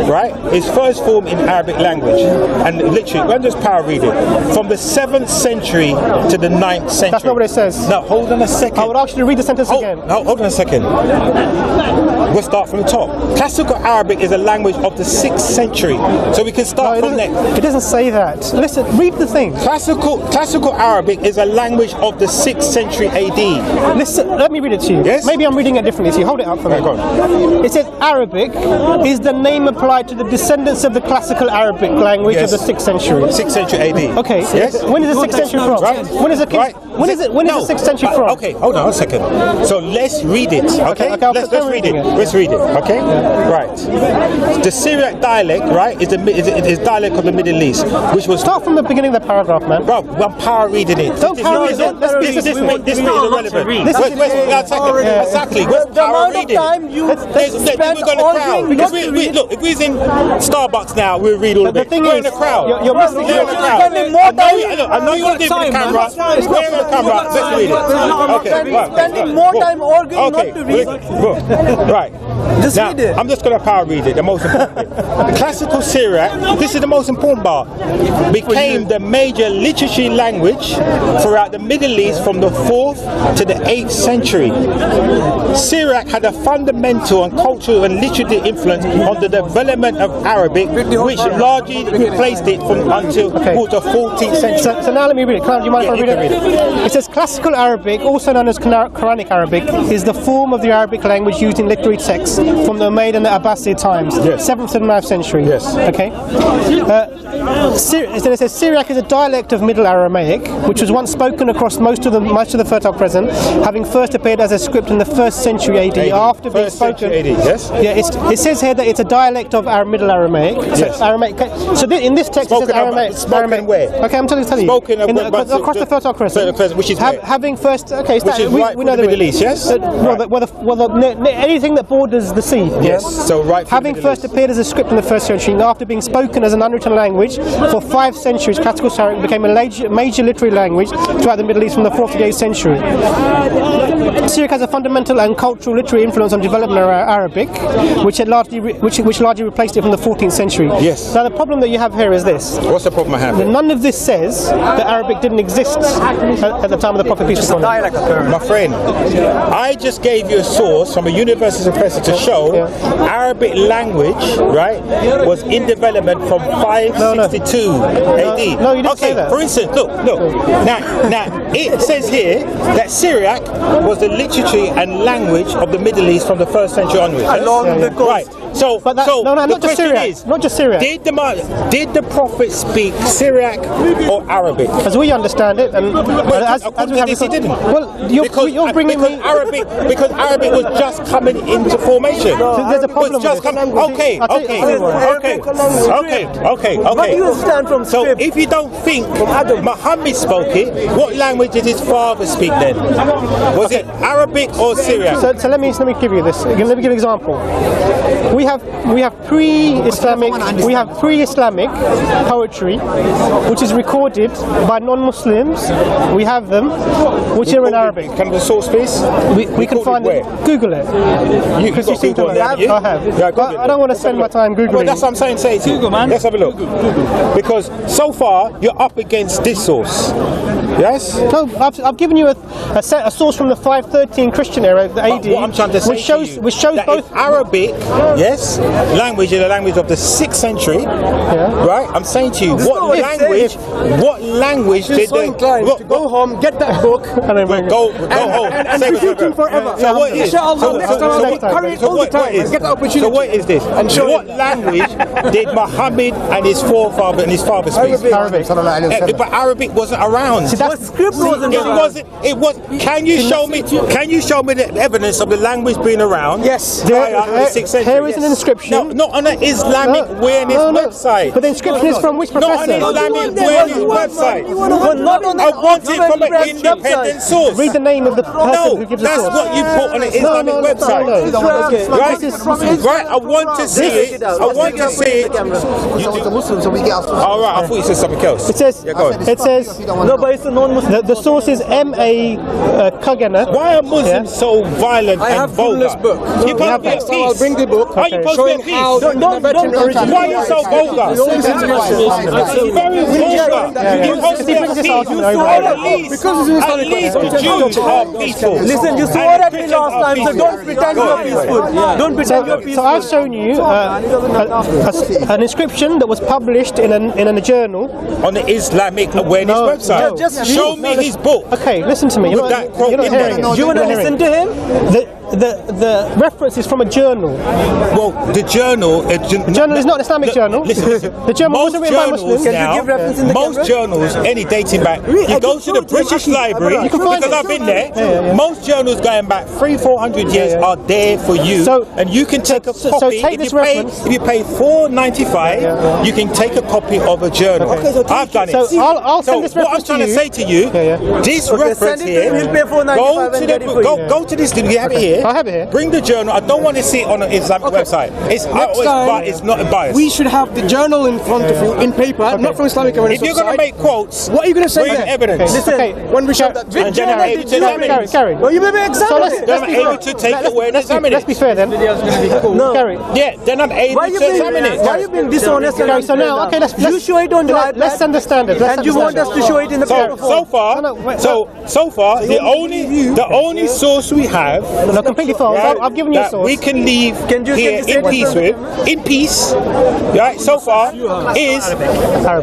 right, is first formed in Arabic language, and literally, I'm just paraphrasing, from the 7th century to the 9th century. That's not what it says. No, hold on a second. I would ask you to read the sentence again. No, hold on a second. We'll start from the top. Classical Arabic is a language of the 6th century. So we can start from there. It doesn't say that. Listen, read the thing. Classical Arabic is a language of the 6th century AD. Listen, let me read it to you. Yes? Maybe I'm reading it differently, so you hold it up for me. Go on. It says Arabic is the name applied to the descendants of the classical Arabic language of the 6th century. 6th century AD. Okay. Yes? When is the 6th century from? Right. When is the When is the 6th century from? Okay, hold on a second. So let's read it. Okay, let's read it. Let's read it. Okay, right. The Syriac dialect, right, is dialect of the Middle East, which was start from the beginning of the paragraph, man. Bro, I'm power reading it. Don't power read it. This bit is irrelevant. Exactly. Where's power reading? We're going to crowd. Look, if we're in Starbucks now, we'll read all of it. We're in the crowd. You're missing it. I know you want to give me the camera. We're in the camera. Let's read it. Okay. Spending more time arguing not to read it. Right. Just read it. I'm just going to power read it, the most important bit. The classical Syriac, this is the most important part, became the major literary language throughout the Middle East from the 4th to the 8th century. Syriac had a fundamental and cultural and literary influence on the development of Arabic, which largely replaced it until the 14th century. So now let me read it. Do you mind if I read it? It says classical Arabic, also known as Quranic Arabic, is the form of the Arabic language used in literary texts from the Umayyad and the Abbasid times, 7th to the 9th century. Yes. Okay. Then it says Syriac is a dialect of Middle Aramaic, which was once spoken across much of the Fertile Crescent, having first appeared as a script in the 1st century AD. After being spoken, AD, yes. Yeah, it says here that it's a dialect of Middle Aramaic. Yes. Aramaic. So in this text, spoken it says Aramaic. Spoken where? Okay, I'm telling you. Spoken across the Fertile Crescent, which is having first. Okay, which is right we know the Middle East. Yes. Anything that borders the sea. Yes. So right. Having first appeared as a script in the 1st century, after being spoken as an unwritten language for 5 centuries, classical Syriac became a major literary language throughout the Middle East from the 4th to the 8th century. Syriac has a fundamental and cultural literary influence on development of Arabic, which largely replaced it from the 14th century. Yes. Now the problem that you have here is this. What's the problem I have? None of this says that Arabic didn't exist at the time of the Prophet peace be upon him. My friend, I just gave you a source from a university professor to show Arabic language, right, was in development from 562 AD. No, you didn't say that. For instance, look. Now, it says here that Syriac was the literature and language of the Middle East from the 1st century onwards. Right. So, not just Syriac. Not just Syriac. Did the Prophet speak Syriac or Arabic? As we understand it, and as we have he didn't. Well, you're bringing me because Arabic was just coming into formation. There's a problem with Okay. What do you stand from So script? if you don't think Muhammad spoke it, what language did his father speak then? Was it Arabic or Syriac? So let me give you this. Let me give an example. We have pre-Islamic poetry, which is recorded by non-Muslims. We have them, which are in Arabic. Can the source please? We can find it. Google it. Because you seem to have. I have. Yeah, I don't want to spend my time Googling. Well, that's what I'm saying. Say it. Google, man. Let's have a look. Because so far you're up against this source. Yes. No, I've given you a source from the 513 Christian era, the AD, what I'm trying to say which shows that both Arabic, yes, language is the language of the 6th century. Yeah. Right. I'm saying to you, what language did they go home, get that book, and then go home and be teaching forever. So what is? So what is this? And what language did Muhammad and his forefather and his father speak? Arabic. But Arabic wasn't around. What script wasn't around? It was. Can you show me the evidence of the language being around? Yes. Prior to the 6th century. Here is an inscription. No, not on an Islamic awareness website. But the inscription is from which professor? Not on an Islamic awareness website. I want it from an independent source. Read the name of the person who gives the source. That's what you put on an Islamic website. Right? I want to see it. I want to see it. The Muslims, so we get all right. I thought you said something else. It says. No, but it's non-Muslims. The source is M.A. Kagana. Why are Muslims so violent and vulgar? You can't be at peace. I'll bring the book. Are you supposed to be at peace? Why are you so vulgar? It's very vulgar. You're supposed to be at peace. At least the Jews are peaceful. Listen, you swore at me last time, so don't pretend you're peaceful. Don't pretend you're peaceful. So I've shown you an inscription that was published in a journal On the Islamic Awareness website. Just show me his book. Okay, listen to me. You're not hearing it. Do you want to listen to him? The reference is from a journal. Well, the journal. The journal is not an Islamic journal. Listen. The journal wasn't written by Muslims. Can you give reference in the Most camera? journals, any dating back, you go to the British Library, You can find because it. I've been there, Yeah. most journals going back 300-400 years are there for you, So- and you can take a so copy. take this reference. If you pay $4.95, you can take a copy of a journal. I've done it. So I'll send this what I'm reference trying to to you. say to you, this reference send it to here, him, he'll pay $4.95 go and to get it for you. go to this, do you have it here? I have it here. Bring the journal. I don't want to see it on an Islamic website. It's but it's not biased. We should have the journal in front of you in paper, not from Islamic Awareness If you're going to website. make quotes, What are you going to say bring there? evidence. Listen, When we show that to And then I'm able to examine it. Gary. well, you may be So examining let's it. Then I'm able to take away and examine let's it. be fair then. No. Gary. Yeah, then I'm able Why to you being, examine it. why you being dishonest? Okay, so now, okay, you show it on your iPad. let's understand it. And you want us to show it in the paper So far, No, wait, so far, the only source we have, No, completely false. right, I've given you a that source. we can leave Can you here say in peace in peace, right? So far, is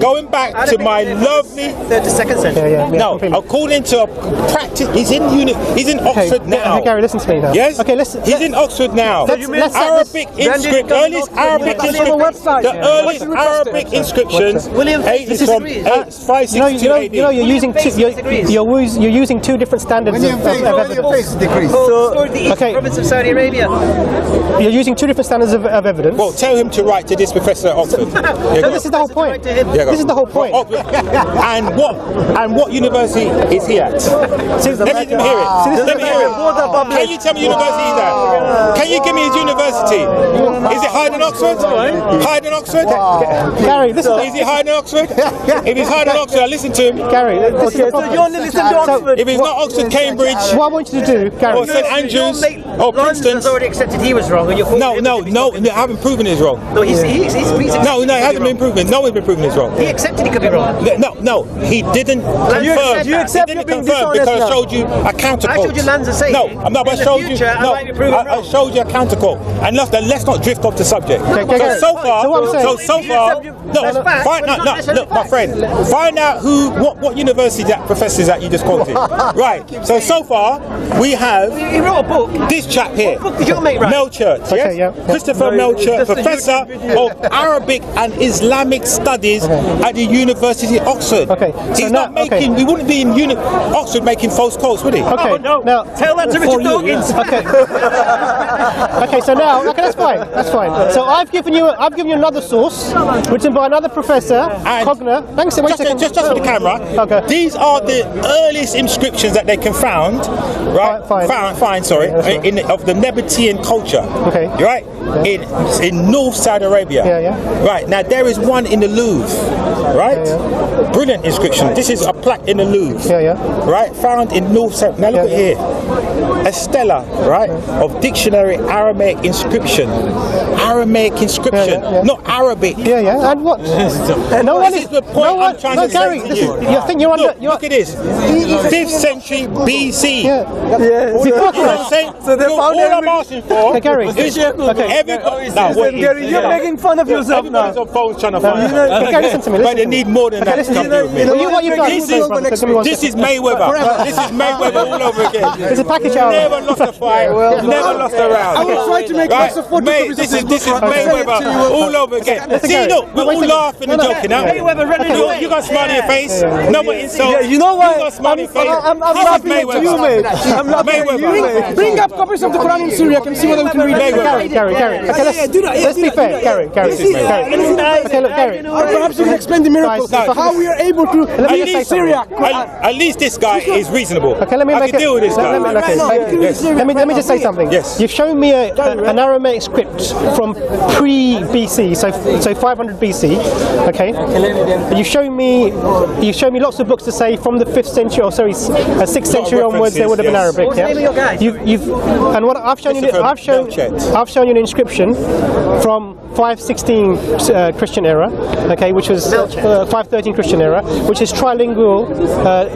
going back to my lovely. 32nd century. Yeah, No, completely. according to a practice, he's in Oxford now. Gary, listen to me now. Yes. Okay, He's in Oxford now. let's set Arabic this- inscription, earliest Arabic inscription, the earliest Arabic inscription. William, Is from 562 AD. you're using you're using two different standards of evidence. the province of Saudi Arabia. You're using two different standards of evidence. Well, tell him to write to this professor at Oxford. Yeah, No, this is the whole point. Yeah, go. This is the whole point. And what university is he at? Let me hear it. Let me hear it. Can you tell me university he's at? Can you give me his university? Is it Hyde and Oxford? Hyde and Oxford? Gary, this Is he Hyde and Oxford? If he's Hyde and Oxford, I listen to him. Gary, this is the So problem. you only listen to Oxford. If he's not Oxford, Cambridge, What I want you to do, Gary, or St Andrews, or London Princeton. has already accepted he was wrong, and you're No, I haven't proven he's wrong. No, he's No, it hasn't been proven. No one's been proven he's wrong. He accepted he could be wrong. No, he didn't confirm. you accept He you're didn't being confirm dishonest because I now? showed you a counter I quote. showed you Lanza saying. No, I'm not. But I showed you. I No, might be proven I wrong. showed you a counter quote. And let's not drift off the subject. okay. So far, So what I'm saying- That's fact. Look, my friend, find out what university that professor is that you just quoted. Right. So far, we have He wrote a book. this chap here. What book did you make, right? Melchert, yes? Okay, yeah. Christopher Melchert, professor of Arabic and Islamic Studies at the University of Oxford. Okay, so He's now- not making. We wouldn't be in Oxford making false quotes, would he? Okay, no. now Tell that to Richard Dawkins. Okay. Okay, so now, that's fine. That's fine. So I've given you another source, written by another professor, And Cogner. Thanks. Wait a second. Just for the camera. Okay. These are the earliest inscriptions that they can found, right? Fine. Sorry, Yeah, that's right. of the Nabatean culture. Okay. Right. In North Saudi Arabia. Yeah. Right. Now there is one in the Louvre. Right. Brilliant inscription. This is a plaque in the Louvre. Yeah. Right. Found in North Saudi. Now look at here. A stela, right, of dictionary Aramaic inscription. Aramaic inscription, Yeah. not Arabic. Yeah. And what? No one This is. is the point I'm trying to Gary, say to this you. is. You think you're under. Look at this. 5th century BC. Yeah. You know what I'm saying? So they found all I'm every- asking for Hey, Gary. is Okay. everybody. Now, Listen, Gary, you're making fun of yourself now. Everybody's on phones trying to find out. Okay, listen to me. But they need more than that to come through with me. What you've done. This is Mayweather. This is Mayweather all over again. It's a package hour. Never lost a fight. Never lost a round. I will try to make lots of photocopies of This this is book. Mayweather all over again. See, look, we're all laughing and joking now. Mayweather running away. You got a smile on your face. No one insults. Yeah, you know why? You got a smile on your face. I'm How is laughing at you, mate. I'm laughing at you, Mayweather. mate. Bring up copies of the Quran in Syria. Can see whether we can read it. Gary. Okay, let's be fair. Gary. Okay, look, Gary. Or perhaps you can explain the miracles. Right, so- How we are able to me read just say Syria. At least this guy is reasonable. Okay, let me I make can it. deal with this guy. Okay, Yes. Let me just say something. Yes. You've shown me an Aramaic script from pre-BC, so 500 BC. Okay. You've shown me lots of books to say from the 5th century, or sorry, 6th century onwards there would have been Arabic. What's the name of your guy? And what I've shown you, I've shown you an inscription from 516 Christian era, okay, which was 513 Christian era, which is trilingual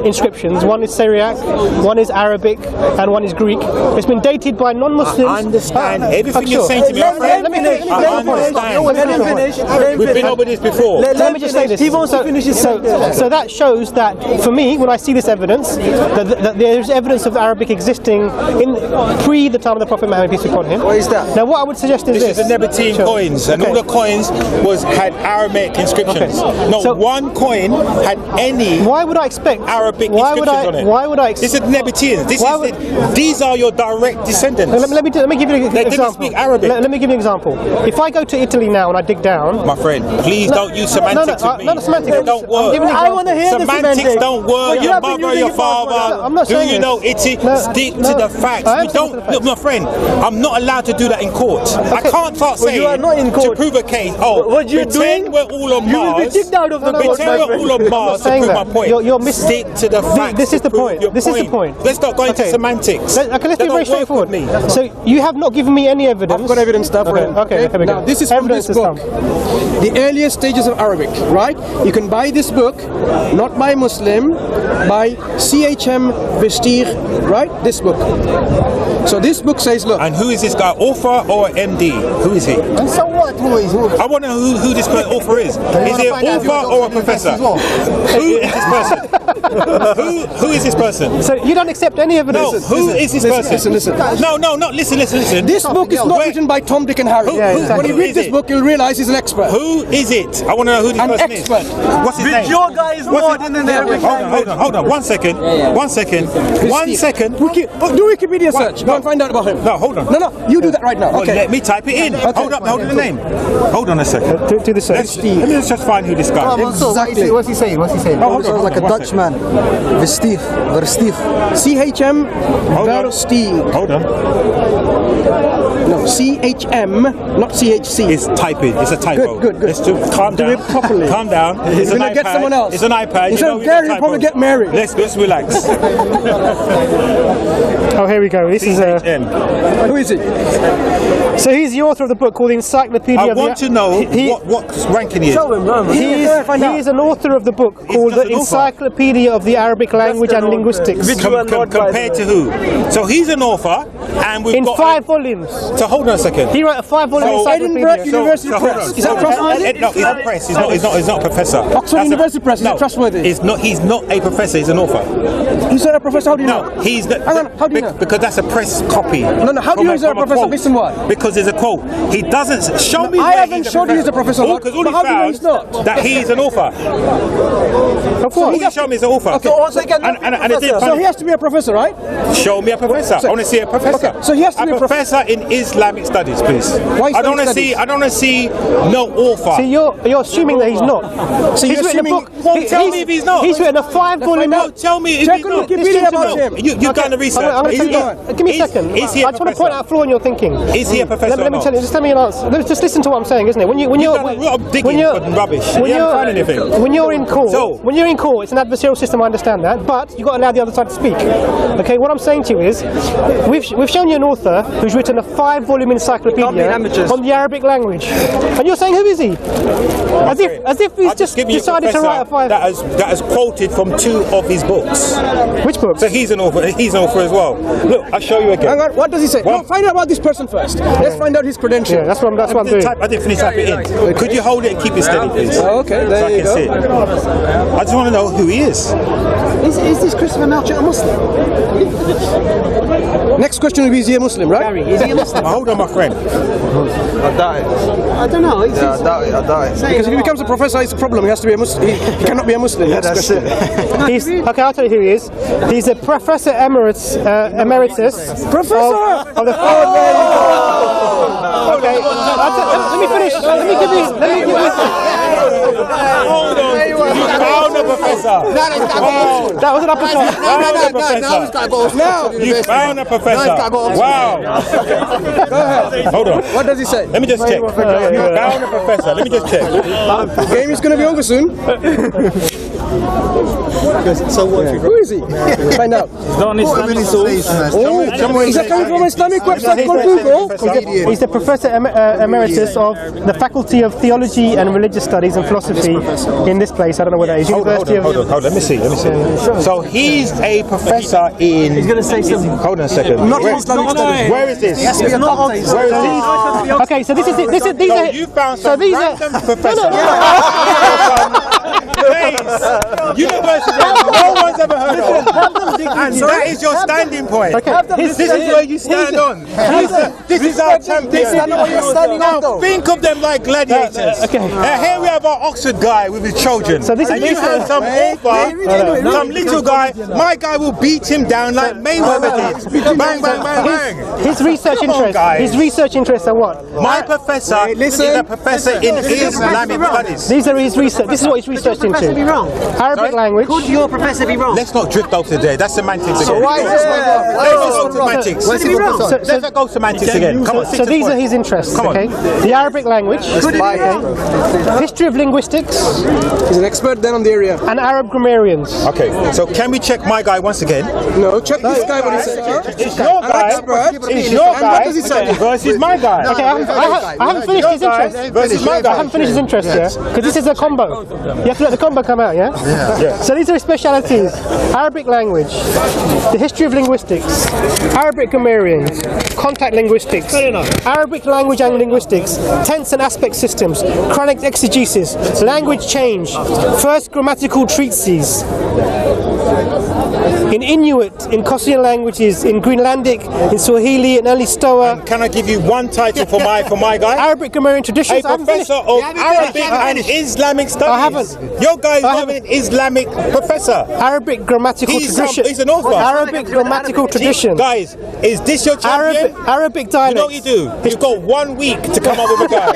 inscriptions. One is Syriac, one is Arabic, and one is Greek. It's been dated by non-Muslims. I understand everything you're saying to me. Let me finish. We've been over this before. Let me just say this. He wants to finish his sentence. So that shows that, for me, when I see this evidence, that there is evidence of Arabic existing in pre the time of the Prophet Muhammad, peace be upon him. What is that? Now, what I would suggest is This is the Nabatean coins, and all the coins had Aramaic inscriptions. Okay. No, So- one coin had any Why would I expect Arabic why would inscriptions on it. Why would I This expect? is the Nabateans. These are your direct descendants. Let me give you an They example. didn't speak Arabic. Let me give you an example. If I go to Italy now and I dig down, My friend, please don't use semantics with me. not semantics. They don't I'm giving work. you I want to hear the Semantics semantics. don't work. You Your have been mother, using your it for a while. father. I'm not Do saying you know this. Italy? No, Stick no. to the facts. I am You sticking to don't the look, my friend. I'm not allowed to do that in court. I Okay. can't start saying you are not in to court. prove a case. Oh, What you're pretend doing, we're all on you will be Mars. kicked out of the court, Pretend my we're friend. all on Mars to saying prove that. my point. You're Stick to the facts. This is to the prove point. your This is the point. Let's not go into Okay. semantics. Let's be They very don't work straightforward. with me. So you have not given me any evidence. I've got evidence stuff for him. Okay, here we go. Now, this is from Evidence this has book. come. The earliest stages of Arabic, right? You can buy this book, not by Muslim, by CHM Vestige, right? This book. So this book says, look, And who is this guy, author or MD? Who is he? And so what? Who is who? I want to know who this author is. Is he an author or a professor? Who is this person? who is this person? So you don't accept any No, evidence. who is this person? listen. No, not listen. This book is not Wait. written by Tom, Dick and Harry. Who- who- When you who read is this it? book, you'll realize he's an expert. Who is it? I want to know who this An person expert. is. What's his name? Your guy is What's more his- than an Arabic. Hold on. One second. One second. Do Wikipedia search. Go and find out about him. No, hold on. No, you do that right now. Oh, Okay. let me type it in. Hold up. Hold on the name. Hold on a second. Do the search. Let me just find who this guy is. Exactly. What's he saying? What's he saying? hold on, Sounds like a one Dutchman. Vestige. CHM Hold on. Versteeg. Hold on. No, CHM, not CHC. It's typing. It's a typo. Good. Let's calm Do down. it properly. Calm down. It's You're an gonna get iPad. someone else. It's an iPad. Instead of Gary, you'll probably get Mary. Let's relax. Oh, here we go. This is CHM. Who is it? So he's the author of the book called Encyclopedia. I of the- want to know He- what ranking he is. He is an author of the book called just the an author. Encyclopedia of the Arabic Language and Linguistics Compared to who? So he's an author, and we've in got 5 volumes. So hold on a second. He wrote a 5-volume So Edinburgh encyclopedia. University hold Press. on. Is that trustworthy? No, he's a press. He's not a professor. Oxford University Press, is it trustworthy? He's not a professor. He's an author. He's a professor. How do you No, know? he's the. Hang on, how do you know? Because that's a press copy. No, how do you know he's a professor? Based on what? Because there's a quote. He doesn't show me. I where haven't he's a showed you he's a professor. Because all But he how do you know found he's not? that he's an author. Of All course. he showed me is an author. Okay. Also, he cannot be And it did. So he has to be a professor, right? Show me a professor. I want to see a professor. Okay, so he has to be a professor in Islamic studies, please. Why I don't Islamic want to see. studies? I don't want to see no author. So you're assuming that he's not. So He's you're written a assuming- book. Well, tell me if he's not. He's written a 5-volume. No, tell me if Check he's on not. Wikipedia about him. You've done the research. I'm going to Is tell he- you. Give me a is- second. Is he a I just want to point professor? out a flaw in your thinking. Is he a professor? Let me or tell you. not? Just tell me an answer. Just listen to what I'm saying, isn't it? When you're done a lot of digging for rubbish. when You haven't found anything. When you're in court, So- when you're in court, it's an adversarial system. I understand that, but you've got to allow the other side to speak. Okay. What I'm saying to you is, we've shown you an author who's written a 5-volume encyclopedia on the Arabic language, and you're saying, who is he? As if he's I've just given you a decided to write a professor 5. that has quoted from 2 of his books. Which book? So he's an author. He's an author as well. Look, I'll show you again. Hang on, what does he say? Well- No, find out about this person first. Let's find out his credentials. Yeah, that's what I'm doing. I didn't finish typing it in. Could you hold it and keep it steady, please? Oh, okay, there so I you can go. see it. I just want to know who he is. Is this Christopher Melcher a Muslim? Next question will be, is he a Muslim, right? Is he a Muslim? Hold on, my friend. I don't know. I doubt it. Because if he becomes a professor, it's a problem. He has to be a Muslim. He cannot be a Muslim. That's it. Okay, I'll tell you who he is. He's a Professor Emeritus. Professor! Of the Okay, let me finish. Let me give you. Hold on. You found a professor. That was an uppercut. You found a professor. Now, You found a professor. professor. Wow. Go ahead. Hold on. What does he say? Let me just check. Bow on the professor. Let me just check. The game is going to be over soon. Who is he? Find out. Is that coming from an Islamic website called Google? He's the Professor Emeritus of the Faculty of Theology and Religious Studies and Philosophy in this place. I don't know what that is. Hold on. Let me see. So he's a professor in... He's going to say something. Hold on a second. Not Islamic studies. Where is this? Where is this? Okay, so this is these So are you found some random professor. University no one's ever heard of. And that is your standing point. Okay. This is where you stand on. This is our champion. Now think of them like gladiators. Okay. Here we have our Oxford guy with his children. So this is and you have some some little guy. My guy will beat him down like Mayweather did. Bang, bang, bang, bang. His research interests. His research interests are what? My professor is a professor in Islamic studies. These are his research. This is what he's researched into. Arabic language. Could your professor be wrong? Let's not drift off today. That's semantics again. Why is this Let's not go semantics again. Come on. So these are his interests. Come on. Okay. The Arabic language. History of linguistics. He's an expert then on the area. And Arab grammarians. Okay. So can we check my guy once again? No, check this guy what he said. It's your guy. It's your guy versus my guy. Okay, I haven't finished his interest. Versus my I guy. haven't finished his interest yet, because this is a combo. You have to let the combo come out, yeah? So these are his specialities: Arabic language, the history of linguistics, Arabic grammarians, contact linguistics, Arabic language and linguistics, tense and aspect systems, chronic exegesis, language change, first grammatical treatises. In Inuit, in Korean languages, in Greenlandic, in Swahili, in early Stoa. Can I give you one title for my guy? Arabic grammarian traditions. A professor of Arabic and Islamic studies. I haven't. Your guy is not an Islamic professor. Arabic grammatical tradition. He's an author. Arabic grammatical tradition. Guys, is this your champion? Arabic dialect. You know what you do? You've got 1 week to come up with a guy.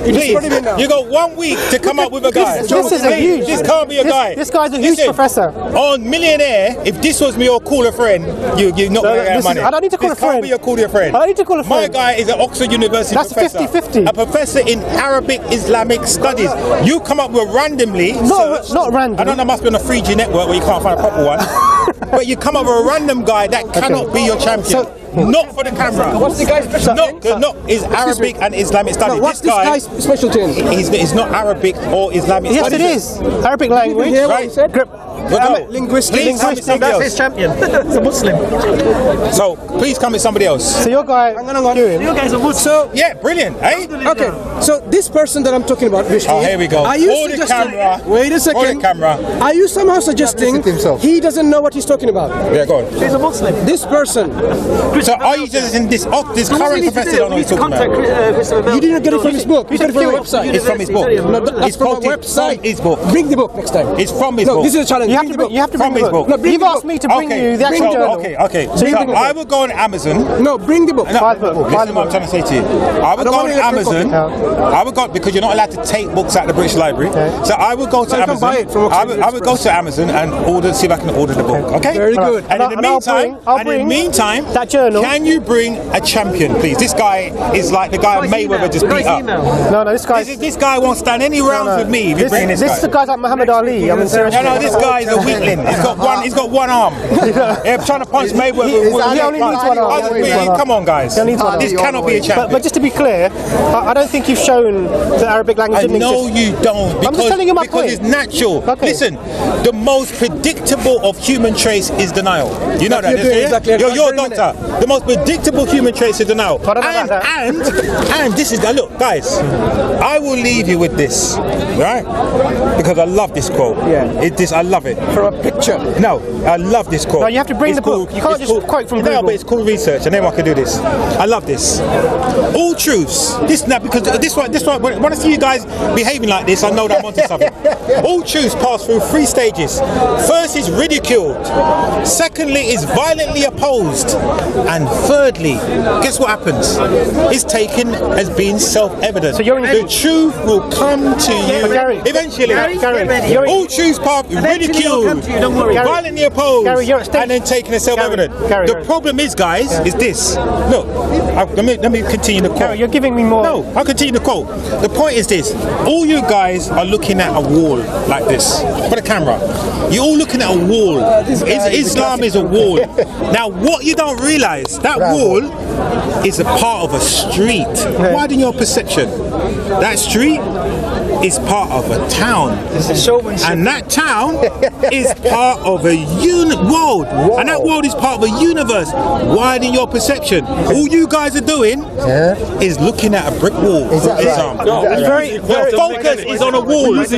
Please, you got 1 week to come up with a guy. This is a huge. This can't be a guy. This guy's a huge professor. On Millionaire, if this was me or Call a Friend, you're not going to get money. I don't need to call a friend. This can't be a Call a Friend. I don't need to call a friend. My guy is an Oxford University professor. That's 50-50. A professor in Arabic Islamic studies. You come up with randomly. Not random. I don't know, must be on a 3G network where you can't find a proper one. But you come up with a random guy that cannot be your champion. Not for the camera. What's the guy's specialty? Not is Arabic and Islamic studies. No, what's this guy's specialty? He's not Arabic or Islamic yes, studies. Yes, it is. Arabic language. Right. Linguistics. That's his champion. It's a Muslim. So please come with somebody else. So your guy, your guy's a Muslim. So yeah, brilliant, eh? Okay. So this person that I'm talking about, Vishti, here we go. Are you Hold the camera. Wait a second. Hold the camera. Are you somehow suggesting he doesn't know what he's talking about? Yeah, go on. He's a Muslim. This person. So are you just in this current professor don't know what he's talking about? You didn't get it from his book. You got it from a website. It's from his book. No, that's from a website. His book. Bring the book next time. It's from his book. No, this is a challenge. You have to bring his book. No, you've asked me to bring you the actual journal. Okay. So I will go on Amazon. No, bring the book. Listen to what I'm trying to say to you. I will go on Amazon. I will go because you're not allowed to take books out of the British Library. So I will go to Amazon. I will go to Amazon and see if I can order the book. Okay. Very good. And in the meantime, that journal. Can you bring a champion, please? This guy is like the guy Mayweather just beat up. No, this guy won't stand any rounds with me. If you bring this guy. This guy's like Muhammad Ali. I mean, seriously. No, this guy's a weakling. He's got one arm. Yeah, trying to punch Mayweather. He only needs one arm. Come on, guys. This cannot be a champion. But just to be clear, I don't think you've shown the Arabic language didn't exist. No, you don't. I'm just telling you my point. Because it's natural. Okay. Listen, the most predictable of human traits is denial. You know that. Exactly. You're a doctor. The most predictable human traits is denial. And this is look, guys. I will leave you with this, right? Because I love this quote. Yeah. I love it. For a picture. No, I love this quote. No, you have to bring the book. You can't just quote from Google. No, but it's called research, and anyone can do this. I love this. All truths. Because this one. When I see you guys behaving like this, I know that I'm onto something. All truths pass through 3 stages. First is ridiculed. Secondly is violently opposed. And thirdly, guess what happens? It's taken as being self-evident. So the truth will come to you eventually. All truths ridiculed, violently opposed, and then taken as self-evident. The problem is, guys, is this. Look, let me continue the quote. You're giving me more. No, I'll continue the quote. The point is this. All you guys are looking at a wall like this. For the camera. You're all looking at a wall. Islam is a wall. Now, what you don't realise, that wall is a part of a street. Widen your perception. That street is part of a town, and that town is part of a world, and that world is part of a universe. Widen your perception. All you guys are doing is looking at a brick wall. Your focus is on a wall. This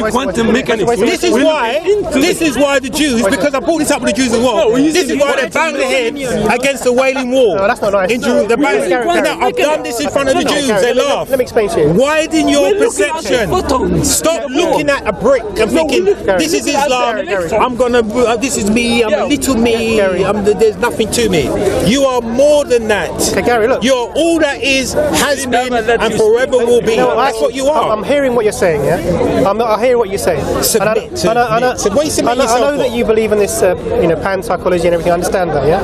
is why the Jews, because I brought this up with the Jews as well, this is why they bang their heads against the Wailing Wall. No, that's not nice. I've done this in front of the Jews. They laugh. Let me explain to you. Widen your perception. Stop looking at a brick and thinking, this is Islam, this is me, I'm a little me, there's nothing to me. You are more than that. Okay, Gary, look. You're all that is, has been, and forever will be. That's what you are. I'm hearing what you're saying, yeah? I hear what you're saying. Submit to me. I know that you believe in this, pan psychology and everything, I understand that, yeah?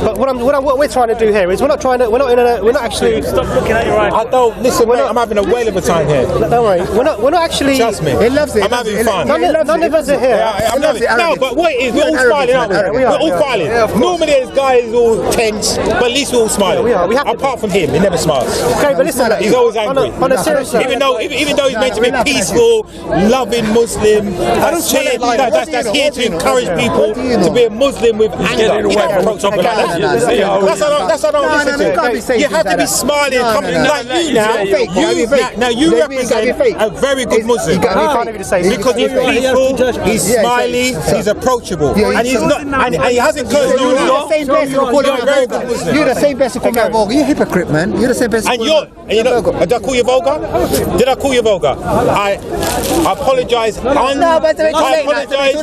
But what we're trying to do here is we're not actually... Stop looking at your eyes. I don't, listen, mate, I'm having a whale of a time here. Don't worry, we're not actually... Trust me. He loves it. I'm having fun. None of us are here. No, but what it is, we're all smiling, aren't we? We're all smiling. Normally there's guys all tense, but at least we're all smiling. Apart from him, he never smiles. Okay, but listen, he's always angry. On a serious note, even though he's meant to be peaceful, loving Muslim, that's here to encourage people to be a Muslim with anger. You don't approach something like that. That's what I don't listen to. You have to be smiling, like you now. You represent a very good Muslim. Because he's peaceful, he's smiley, he's approachable, and he's not, and he hasn't cursed you. You're the same person called vulgar. You're a hypocrite, man. You're the same person. And did I call you vulgar? Did I call you vulgar? I apologise. Unreservedly.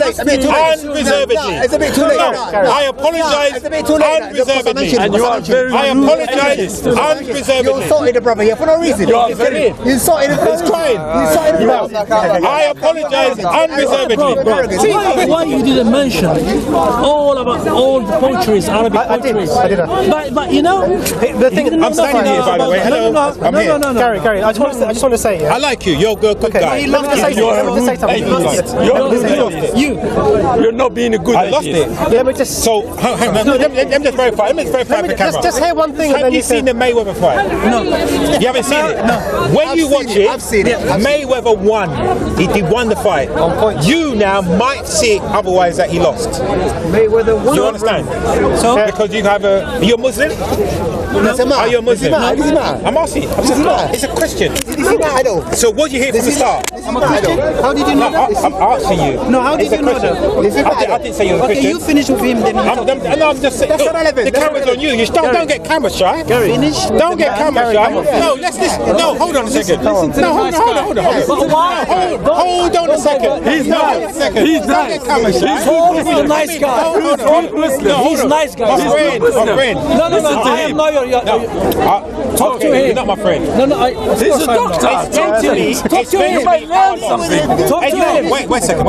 It's a bit too late. I apologise unreservedly. And you are very I apologise unreservedly. You insulted the brother here for no reason. You insulted him. He's crying. I apologise unreservedly. Why you didn't mention all about all the poetries, Arabic poetries? I did. But you know, the thing. I'm standing here, by the way. Hello. I'm here. Gary, I just want to say. I like you. You're a good guy. Let me just say something. You're not being a good. I lost it. Let me just. So, hang on. Let me just verify. Let me verify the camera. Just hear one thing. Have you seen the Mayweather fight? No. You haven't seen it? No. When you watch it, I've seen it. Mayweather won. He won the fight. You now might see it otherwise that he lost. Mayweather won. You understand? So because you have you're a Muslim? Are you a Muslim? I'm asking you. It's a question. So what did you hear from the start? How did you know that? I'm asking you. no, how did you know that? I didn't say you're a Christian. Okay, you finish with him, then you talk. I'm just saying. The camera's on you. You don't get camera shy. Finish. Don't get camera shy. No, let's listen. No, hold on a second. Hold on a second. He's nice. He's nice. He's a nice guy. He's nice guy. My friend. No, I am not your. Talk to him. You're not my friend. No, He's a doctor. Explain to me. Talk to him. Talk to him. Wait a second.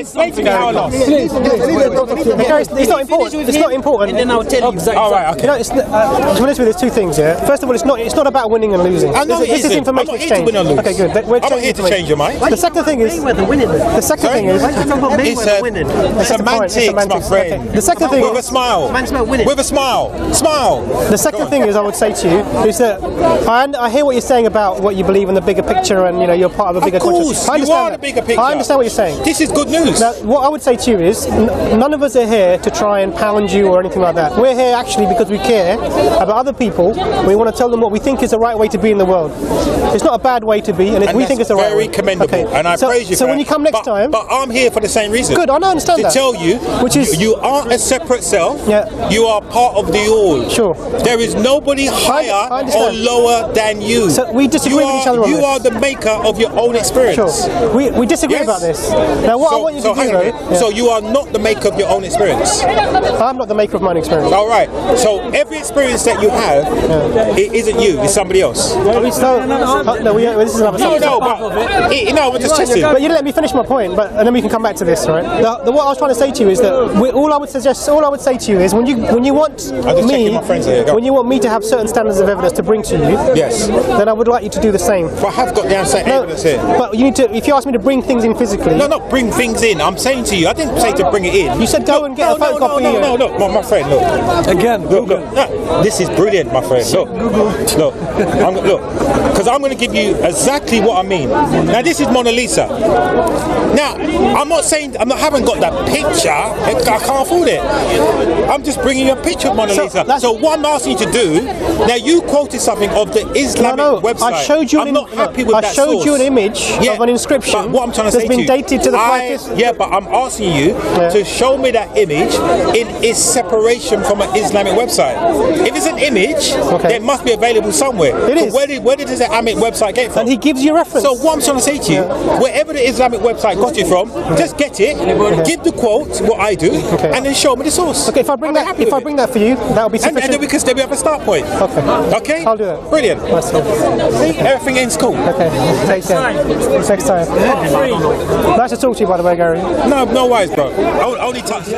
Explain to me how I lost. It's not important. It's not important. And then I'll tell you exactly. All right. Okay. To be honest with you, there's two things here. First of all, it's not about winning and losing. I know This is information I'm not here to exchange. win or lose. Okay, good. I'm not here to change your mind. The second thing is. It's semantics, my friend. The second thing with a smile. With a smile. The second thing is, I would say to you, is that I hear what you're saying about what you believe in the bigger picture, and you're part of a bigger culture. Of course, you are the bigger picture. I understand what you're saying. This is good news. Now, what I would say to you is, none of us are here to try and pound you or anything like that. We're here actually because we care about other people. We want to tell them what we think is the right way to be in the world. It's not a bad way to be, and if we think it's the the right very way. commendable, Okay. and I praise you. So for when that. you come next time, but I'm here for the same reason. Good, I understand to that. tell you, which is you aren't a separate self. Yeah. You are part of the all. Sure. There is nobody higher I or lower than you. So we disagree with each other on You this. are the maker of your own experience. Sure. We disagree about this. Now, what I want you to do, though. So you are not the maker of your own experience. I'm not the maker of my own experience. All right. So every experience that you have, it isn't you. It's somebody else. No, this is another subject. No, we're just testing. But you didn't let me finish my point, and then we can come back to this, right? What I was trying to say to you is that all I would say to you is when you want me to have certain standards of evidence to bring to you, yes, then I would like you to do the same. But I have got the evidence here. But you need to. If you ask me to bring things in physically, no, not bring things in. I'm saying to you, I didn't say to bring it in. You said go and get a photocopy. No, look, my friend, look. Again, look. This is brilliant, my friend. Look, because I'm going to give you exactly what I mean. Now, this is Mona Lisa. Now, I'm not saying I haven't got that picture. I can't afford it. I'm just bringing you a picture of Mona Lisa. So what I'm asking you to do, now you quoted something of the Islamic website. I showed you. I'm not happy with that. I showed you an image of an inscription. But what I'm trying to say that's been dated to the 5th. Yeah, but I'm asking you to show me that image in its separation from an Islamic website. If it's an image, then it must be available somewhere. It is. Where did the Islamic website get from? And he gives you a reference. So what I'm trying to say to you, wherever the Islamic website got it from, just get it, give the quote, what I do, and then show me the source. Okay, if I bring that for you, that'll be sufficient. And then we have a start point. Okay? I'll do that. Brilliant. See, everything ends cool. Okay, take care. Next time. Nice to talk to you, by the way, Gary. No worries, bro. Only touch.